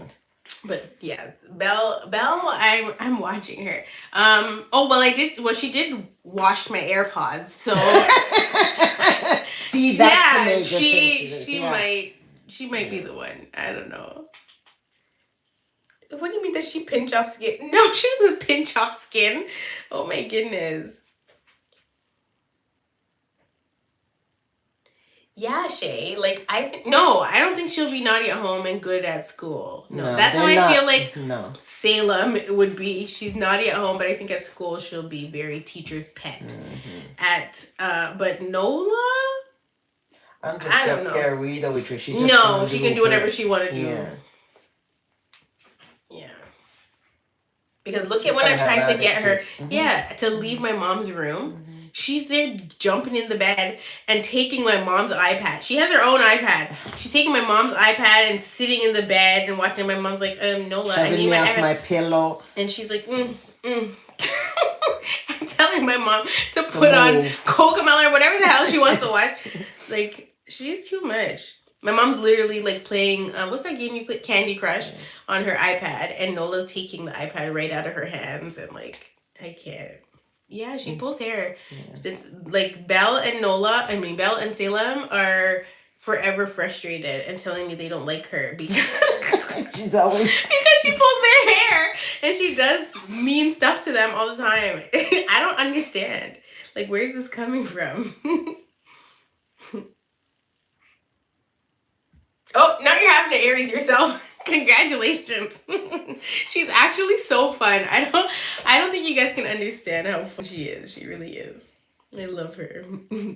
But yeah, Belle, I'm watching her. Oh well, she did wash my AirPods, so see, that's the major she might be the one. I don't know. What do you mean, does she pinch off skin? No, she doesn't pinch off skin. Oh my goodness. Yeah, Shay. Like I don't think she'll be naughty at home and good at school. No, that's how I feel like Salem would be. She's naughty at home, but I think at school she'll be very teacher's pet. But Nola, I don't know. Care either which way. She's she can do whatever she want to do. Yeah. Because look at when I tried to get her, to leave my mom's room. She's there jumping in the bed and taking my mom's iPad. She has her own iPad. She's taking my mom's iPad and sitting in the bed and watching. My mom's like, Nola, I need my pillow. And she's like, I'm telling my mom to put on Cocomelon or whatever the hell she wants to watch. Like, she's too much. My mom's literally like playing, what's that game you play? Candy Crush on her iPad. And Nola's taking the iPad right out of her hands. And like, I can't. Yeah, she pulls hair. It's like Belle and Salem are forever frustrated and telling me they don't like her because she's always because she pulls their hair and she does mean stuff to them all the time. I don't understand. Like, where's this coming from? Oh, now you're having to Aries yourself. Congratulations. She's actually so fun. I don't think you guys can understand how fun she is. She really is. I love her. Ben,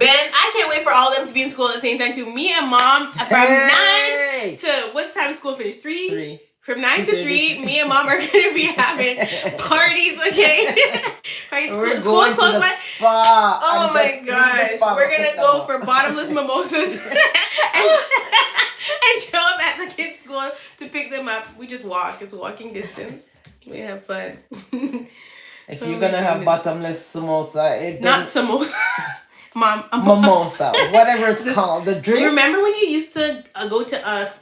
I can't wait for all of them to be in school at the same time too. Me and Mom from 9 to what's time school finish? 3? From 9 to 3, me and Mom are gonna be having parties, okay? We're going to the spa. Oh my gosh. We're gonna go for bottomless mimosas and show up at the kids' school to pick them up. We just walk. It's walking distance. We have fun. If you're gonna have bottomless samosa, it's not samosa. Mom, mimosa, whatever it's called, the drink. Remember when you used to go to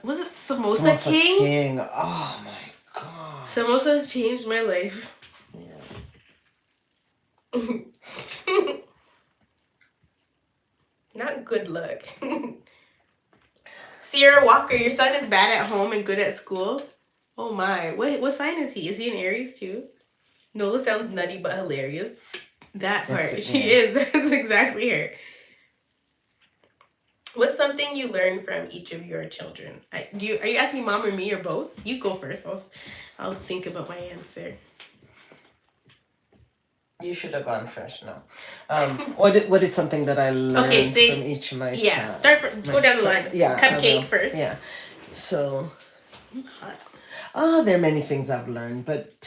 was it Samosa King? Oh my god. Samosa has changed my life. Yeah. Not good luck. Sierra Walker, your son is bad at home and good at school. Oh my, what sign is he? Is he an Aries too? Nola sounds nutty but hilarious. That part. That's it, She yeah. is. That's exactly her. What's something you learned from each of your children? Are you asking mom or me or both? You go first. I'll think about my answer. You should have gone first. No. What is something that I learned from each of my Yeah, child? go down the line. Yeah, I Cupcake will. first. Yeah. So, Hot. there are many things I've learned, but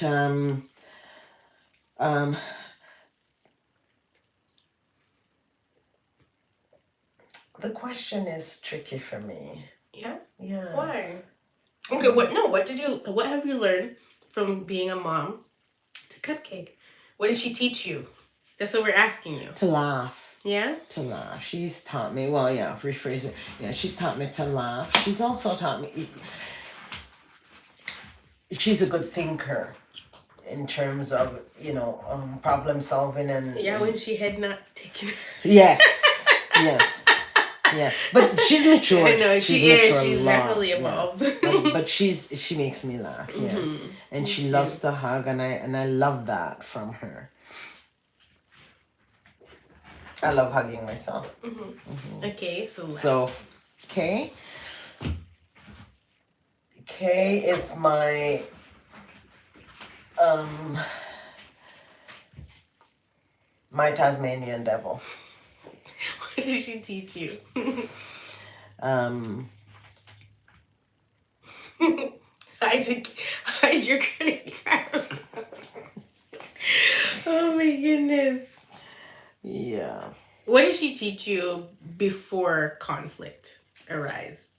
the question is tricky for me. Yeah. Yeah. Why? Okay. What have you learned from being a mom to Cupcake? What did she teach you? That's what we're asking you. To laugh. Yeah. To laugh. She's taught me. Well, yeah. Rephrase it. Yeah. She's taught me to laugh. She's also taught me. She's a good thinker, in terms of problem solving and. Yeah. When she had not taken. Yes. Yes. Yeah, but she's mature. I know she is. She's a lot, definitely evolved. Yeah. But she makes me laugh. Yeah, and she loves to hug, and I love that from her. I love hugging myself. Okay, so Kay. Kay is my my Tasmanian devil. what did she teach you? Hide your credit card. Oh my goodness. Yeah. What did she teach you before conflict arose?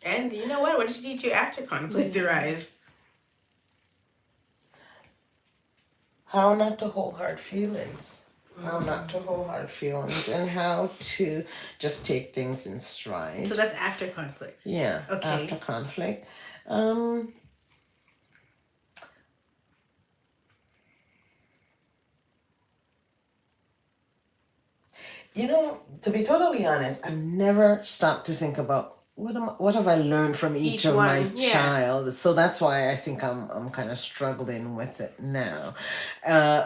And you know what? What did she teach you after conflict arose? How not to hold hard feelings. How not to hold hard feelings, and how to just take things in stride. So that's after conflict. Yeah. Okay. After conflict. To be totally honest, I've never stopped to think about what have I learned from each of my child. So that's why I think I'm kind of struggling with it now.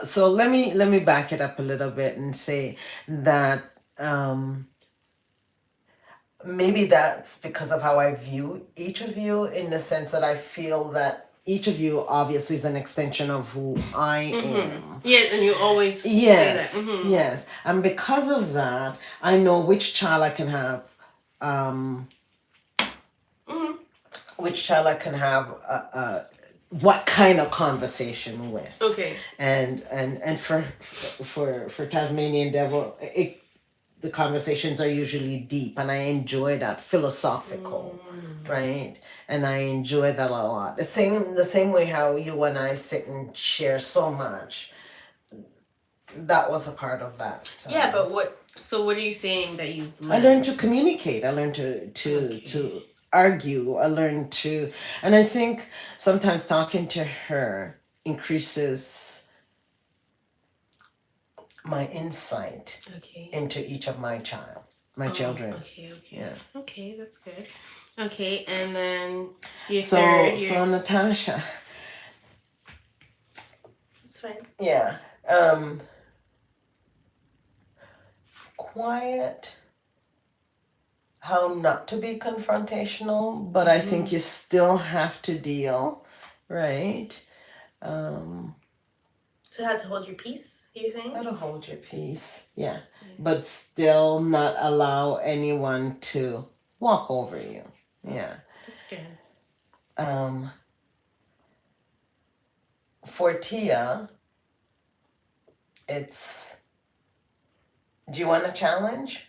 So let me back it up a little bit and say that maybe that's because of how I view each of you, in the sense that I feel that each of you obviously is an extension of who I am. Yes, and you always say Yes, that. yes. And because of that, I know which child I can have, which child I can have, what kind of conversation with. Okay. And for Tasmanian Devil, the conversations are usually deep, and I enjoy that, philosophical, right? And I enjoy that a lot. The same way how you and I sit and share so much. That was a part of that. Yeah, but what are you saying that you learned? I learned to communicate. I learned to argue. I learned to, and I think sometimes talking to her increases my insight into each of my children. Okay. Yeah. Okay, that's good. Okay, and then So Natasha. It's fine. Yeah. Quiet. How not to be confrontational, but I think you still have to deal, right? So how to hold your peace, you're saying? How to hold your peace, yeah. But still not allow anyone to walk over you. Yeah. That's good. For Tia, it's, do you want a challenge?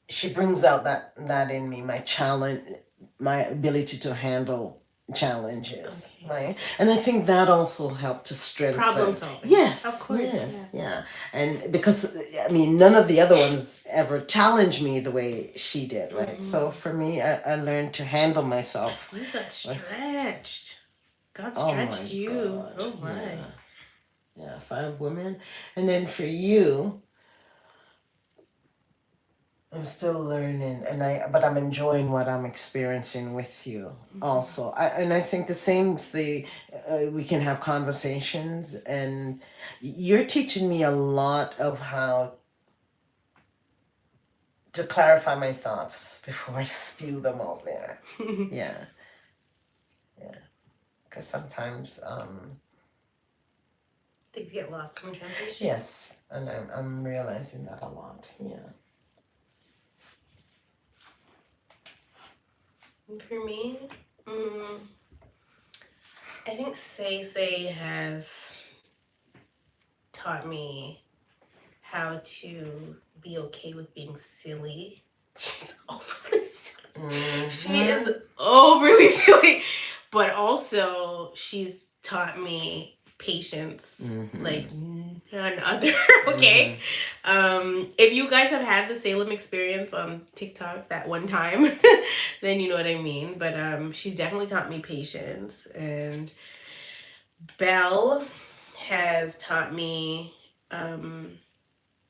She brings out that in me, my ability to handle challenges, right? And I think that also helped to strengthen problem solving. Yes, of course. Yes, yeah. And because none of the other ones ever challenged me the way she did, right? So for me, I learned to handle myself. You got stretched. God stretched you. God. Oh my. Yeah, 5 women, and then for you. I'm still learning, but I'm enjoying what I'm experiencing with you also. I think the same thing. We can have conversations, and you're teaching me a lot of how to clarify my thoughts before I spew them out there. Yeah, yeah. Because sometimes, Things get lost in translation. yes, and I'm realizing that a lot. Yeah. And for me, I think Say has taught me how to be okay with being silly. She's overly silly. She is overly silly. But also, she's taught me patience like none other. Okay? If you guys have had the Salem experience on TikTok that one time, then you know what I mean. But she's definitely taught me patience. And Belle has taught me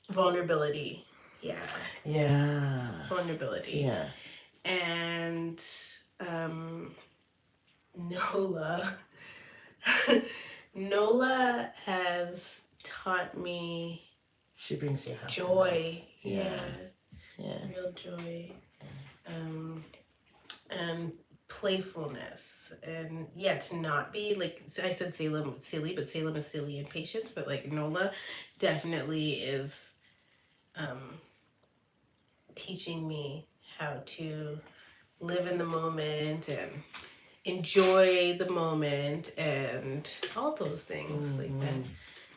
vulnerability. Yeah. Yeah. Vulnerability. Yeah. And Nola. Nola has taught me She brings you happiness. joy. Yeah. Yeah. Real joy. And playfulness. And yeah, to not be like I said Salem silly, but Salem is silly and patience, but like Nola definitely is teaching me how to live in the moment and enjoy the moment and all those things like that.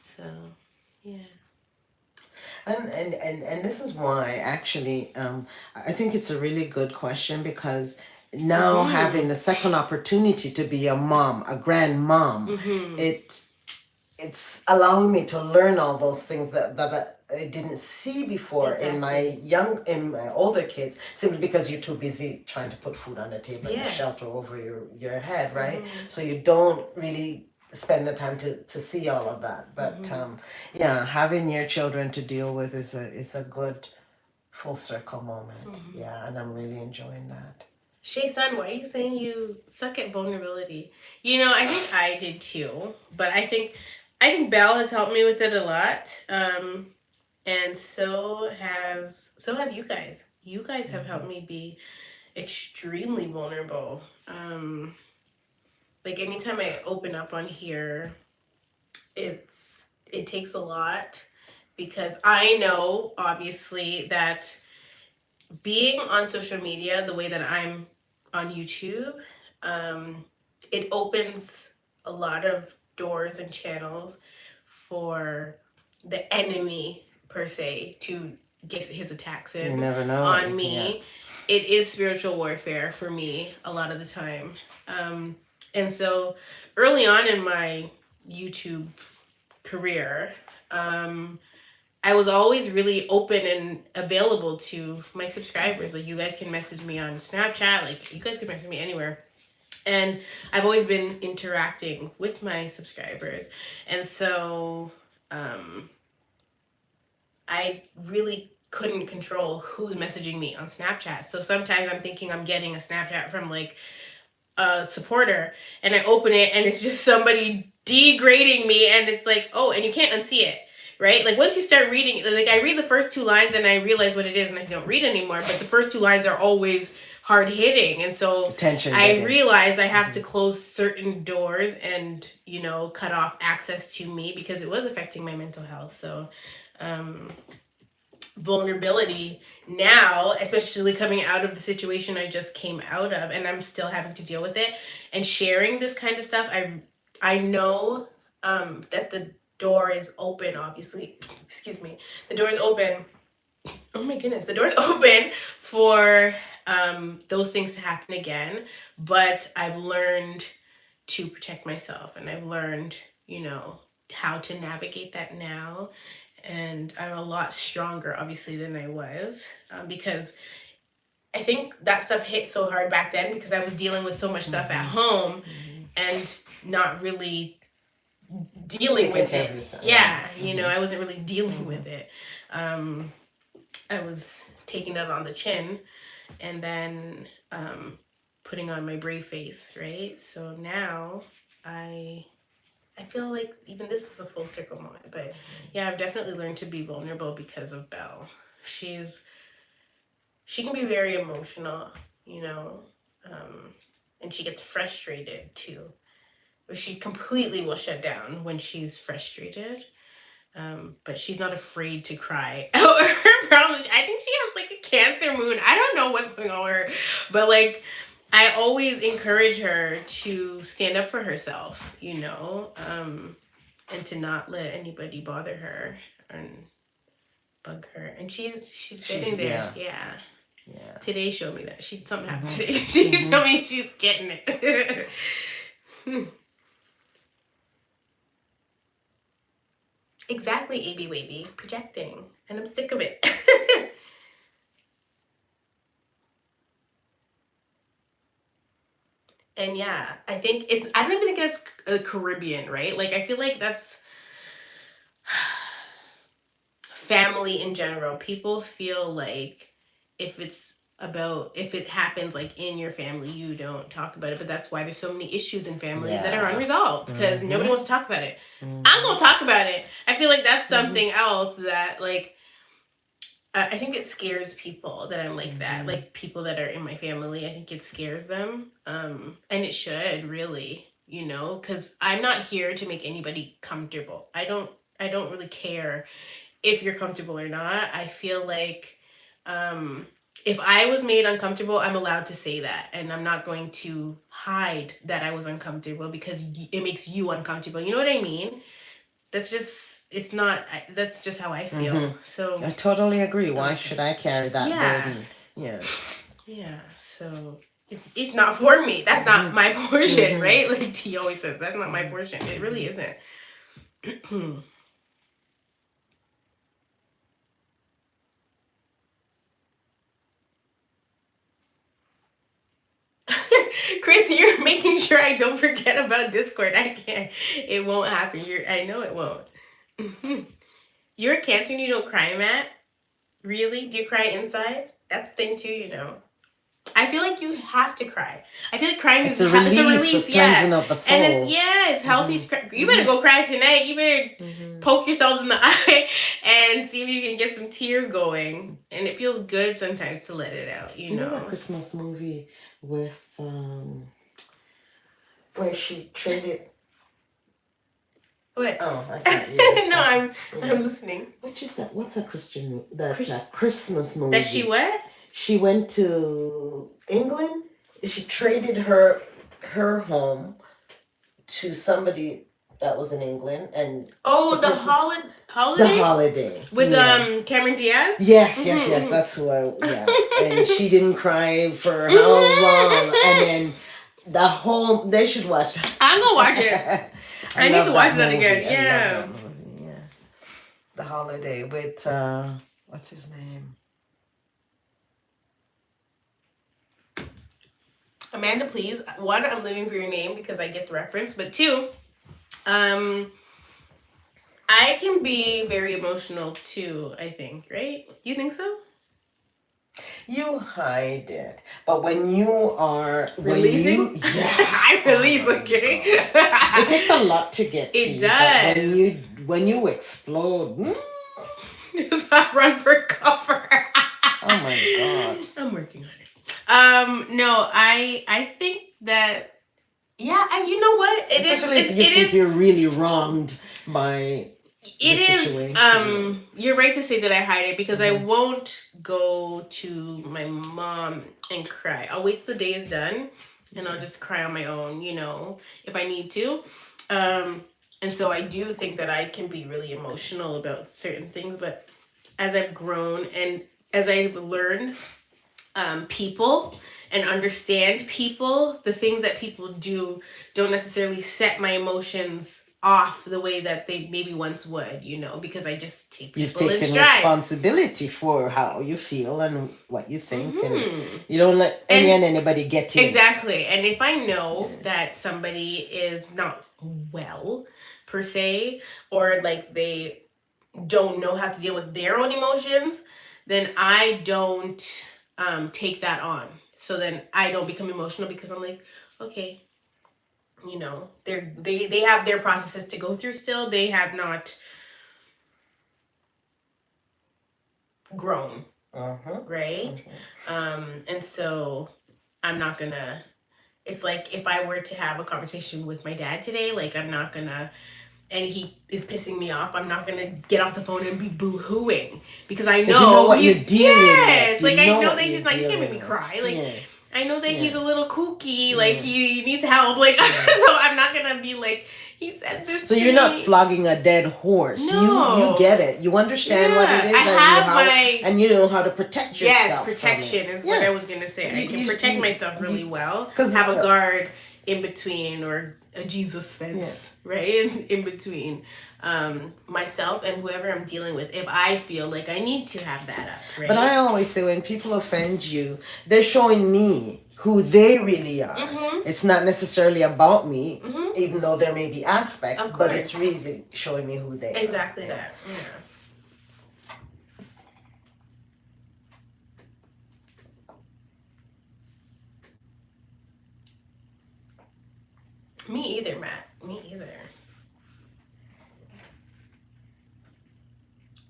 So yeah. And this is why actually I think it's a really good question, because now having the second opportunity to be a mom, a grandmom, it's allowing me to learn all those things that I didn't see before in my older kids, simply because you're too busy trying to put food on the table and Yeah. shelter over your head, right? So you don't really spend the time to see all of that. But yeah, having your children to deal with is a good full circle moment. Yeah, and I'm really enjoying that. Shay Sun, why are you saying you suck at vulnerability? You know, I think I did too, but I think Belle has helped me with it a lot. And so have you guys. You guys have helped me be extremely vulnerable. Like anytime I open up on here, it takes a lot because I know obviously that being on social media the way that I'm on YouTube, it opens a lot of doors and channels for the enemy per se to get his attacks in You never know. on me. It is spiritual warfare for me a lot of the time. And so early on in my YouTube career, I was always really open and available to my subscribers. Like, you guys can message me on Snapchat, like, you guys can message me anywhere. And I've always been interacting with my subscribers. And so I really couldn't control who's messaging me on Snapchat. So sometimes I'm thinking I'm getting a Snapchat from like a supporter, and I open it and it's just somebody degrading me, and it's like, oh, and you can't unsee it. Right? Like once you start reading, like I read the first two lines and I realize what it is and I don't read anymore, but the first two lines are always hard hitting. And so I realize I have to close certain doors and, you know, cut off access to me because it was affecting my mental health. So vulnerability now, especially coming out of the situation I just came out of, and I'm still having to deal with it, and sharing this kind of stuff, I know that the door is open, obviously. Excuse me. The door is open. Oh my goodness. The door is open for those things to happen again. But I've learned to protect myself, and I've learned, you know, how to navigate that now. And I'm a lot stronger, obviously, than I was because I think that stuff hit so hard back then because I was dealing with so much stuff at home and not really dealing with it. Yeah, you know, I wasn't really dealing with it. I was taking it on the chin and then putting on my brave face, right? So now I feel like even this is a full circle moment, but yeah, I've definitely learned to be vulnerable because of Belle. She can be very emotional, you know, and she gets frustrated too. She completely will shut down when she's frustrated. But she's not afraid to cry. Her problem is, I think she has like a Cancer moon. I don't know what's going on with her, but like, I always encourage her to stand up for herself, you know, and to not let anybody bother her and bug her. And she's getting there. Yeah. Yeah. Today showed me that something happened today. She showed me she's getting it. Exactly, AB Wavy, projecting, and I'm sick of it. And yeah, I think I don't even think that's Caribbean, right? Like, I feel like that's family in general. People feel like if it happens like in your family, you don't talk about it. But that's why there's so many issues in families that are unresolved because nobody wants to talk about it. I'm gonna talk about it. I feel like that's something else that like I think it scares people that I'm like that. Like people that are in my family, I think it scares them. And it should really, you know, because I'm not here to make anybody comfortable. I don't really care if you're comfortable or not. I feel like if I was made uncomfortable, I'm allowed to say that. And I'm not going to hide that I was uncomfortable because it makes you uncomfortable. You know what I mean? That's just, it's not, that's just how I feel. So I totally agree. Why should I carry that burden? Yeah. Yeah. So it's not for me. That's not my portion, right? Like T always says, that's not my portion. It really isn't. Chris, you're making sure I don't forget about Discord. I can't. It won't happen. I know it won't. You're a Cancer and you don't cry, Matt? Really? Do you cry inside? That's the thing too, you know. I feel like you have to cry. I feel like crying It's is a release, it's a release, a cleansing of the soul. And it's healthy to cry. You better go cry tonight. You better poke yourselves in the eye and see if you can get some tears going. And it feels good sometimes to let it out, you know. That Christmas movie with where she traded. What? Oh, I thought you were No, I'm listening. Which is that? What's a Christian that Christmas movie? That she what? She went to England. She traded her home to somebody that was in England, and Holiday. The Holiday With Cameron Diaz. Yes. That's who and she didn't cry for how long, and then they should watch. I'm gonna watch it. I need to watch that again. Yeah. The Holiday with what's his name? Amanda, please. One, I'm living for your name because I get the reference. But two, I can be very emotional too, I think, right? You think so? You hide it. But when you are releasing, I release, okay? It takes a lot to get to it you. Does. But when you explode, just run for cover. Oh my God. I'm working on it. No, I think that you know what? If you're really wronged by you're right to say that I hide it because I won't go to my mom and cry. I'll wait till the day is done and I'll just cry on my own, you know, if I need to. And so I do think that I can be really emotional about certain things, but as I've grown and as I've learned people and understand people, the things that people do don't necessarily set my emotions off the way that they maybe once would, you know, because I just take people in stride. You've taken responsibility for how you feel and what you think, and you don't let anybody get to you. Exactly. And if I know that somebody is not well, per se, or like they don't know how to deal with their own emotions, then I don't take that on. So then I don't become emotional because I'm like, okay, you know, they have their processes to go through still. They have not grown, right? And so I'm not gonna. It's like if I were to have a conversation with my dad today, like I'm not gonna, and he is pissing me off, I'm not gonna get off the phone and be boo-hooing because I know, you know what you're dealing yes, with. like You I know know what that you're he's not. You can't make me dealing cry. with. Like Yeah. I know that Yeah. he's a little kooky. Like he needs help. Like so I'm not gonna be like he said this. So to you're not me. flogging a dead horse. No. You get it. You understand what it is, I have and you know how to protect yourself. Yes, protection is what I was gonna say. I can protect myself really well. Have a guard in between, or a Jesus fence, right? In between myself and whoever I'm dealing with. If I feel like I need to have that up, right? But I always say when people offend you, they're showing me who they really are. It's not necessarily about me, even though there may be aspects, but it's really showing me who they are. Exactly that. Yeah. Me either, Matt. Me either.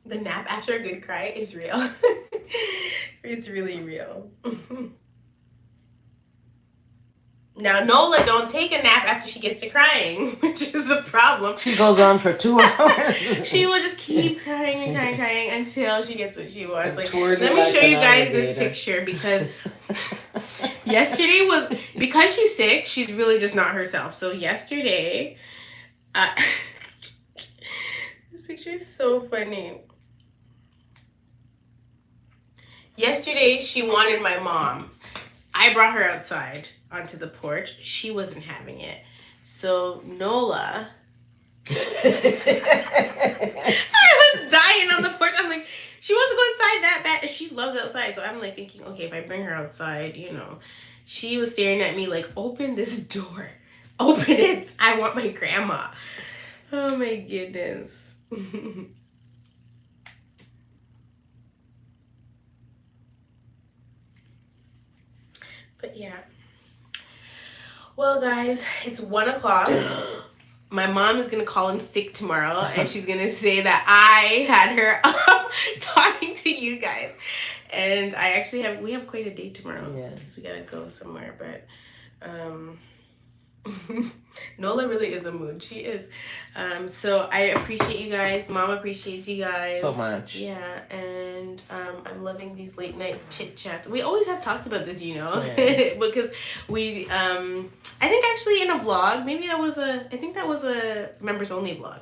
The nap after a good cry is real. It's really real. Now, Nola don't take a nap after she gets to crying, which is a problem. She goes on for 2 hours. She will just keep crying and crying, crying until she gets what she wants. Like, Twirling let me like show you an guys this alligator. picture because yesterday was, because she's sick, she's really just not herself. So yesterday, this picture is so funny. Yesterday, she wanted my mom. I brought her outside onto the porch. She wasn't having it. So Nola, I was dying on the porch. I'm like, she wants to go inside that bad. And she loves outside. So I'm like thinking, okay, if I bring her outside, you know, she was staring at me like, open this door. Open it. I want my grandma. Oh my goodness. But yeah. Well, guys, it's 1:00. My mom is gonna call in sick tomorrow, and she's gonna say that I had her up talking to you guys. And I actually we have quite a day tomorrow because we gotta go somewhere. But Nola really is a mood. She is. So I appreciate you guys. Mom appreciates you guys so much. Yeah, and I'm loving these late night chit chats. We always have talked about this, you know, because we I think actually in a vlog, maybe I think that was a members only vlog.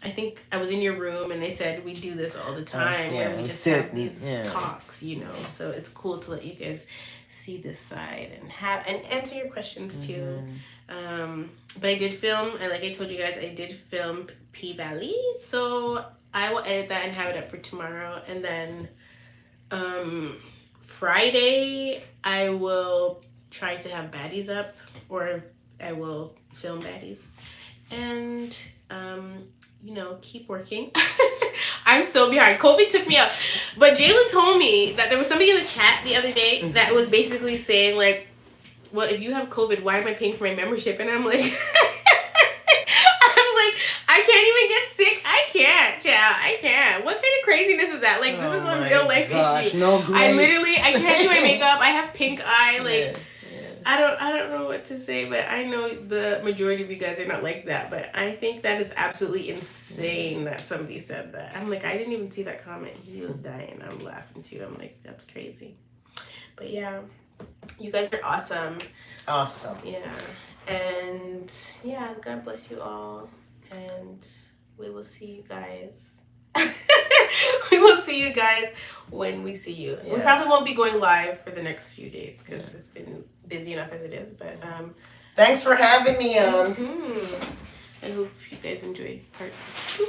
I think I was in your room and I said we do this all the time where we just have these talks, you know. So it's cool to let you guys see this side and answer your questions too. But I did film, and like I told you guys, I did film P Valley, so I will edit that and have it up for tomorrow. And then Friday I will try to have baddies up, or I will film baddies, and you know, keep working. I'm so behind. COVID took me out. But Jalen told me that there was somebody in the chat the other day that was basically saying, like, well, if you have COVID, why am I paying for my membership? And I'm like, I can't even get sick. I can't, child. I can't. What kind of craziness is that? Like, this is a real life issue. No grace. I can't do my makeup. I have pink eye. Like, I don't know what to say, but I know the majority of you guys are not like that. But I think that is absolutely insane that somebody said that. I'm like, I didn't even see that comment. He was dying. I'm laughing too. I'm like, that's crazy. But yeah, you guys are awesome. Awesome. Yeah. And yeah, God bless you all. And we will see you guys. We will see you guys when we see you. We probably won't be going live for the next few days because it's been busy enough as it is. But thanks for having me on. I hope you guys enjoyed part 2.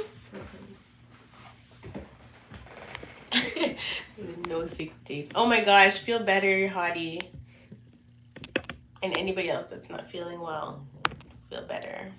No sick days. Oh my gosh, feel better, Hottie. And anybody else that's not feeling well, feel better.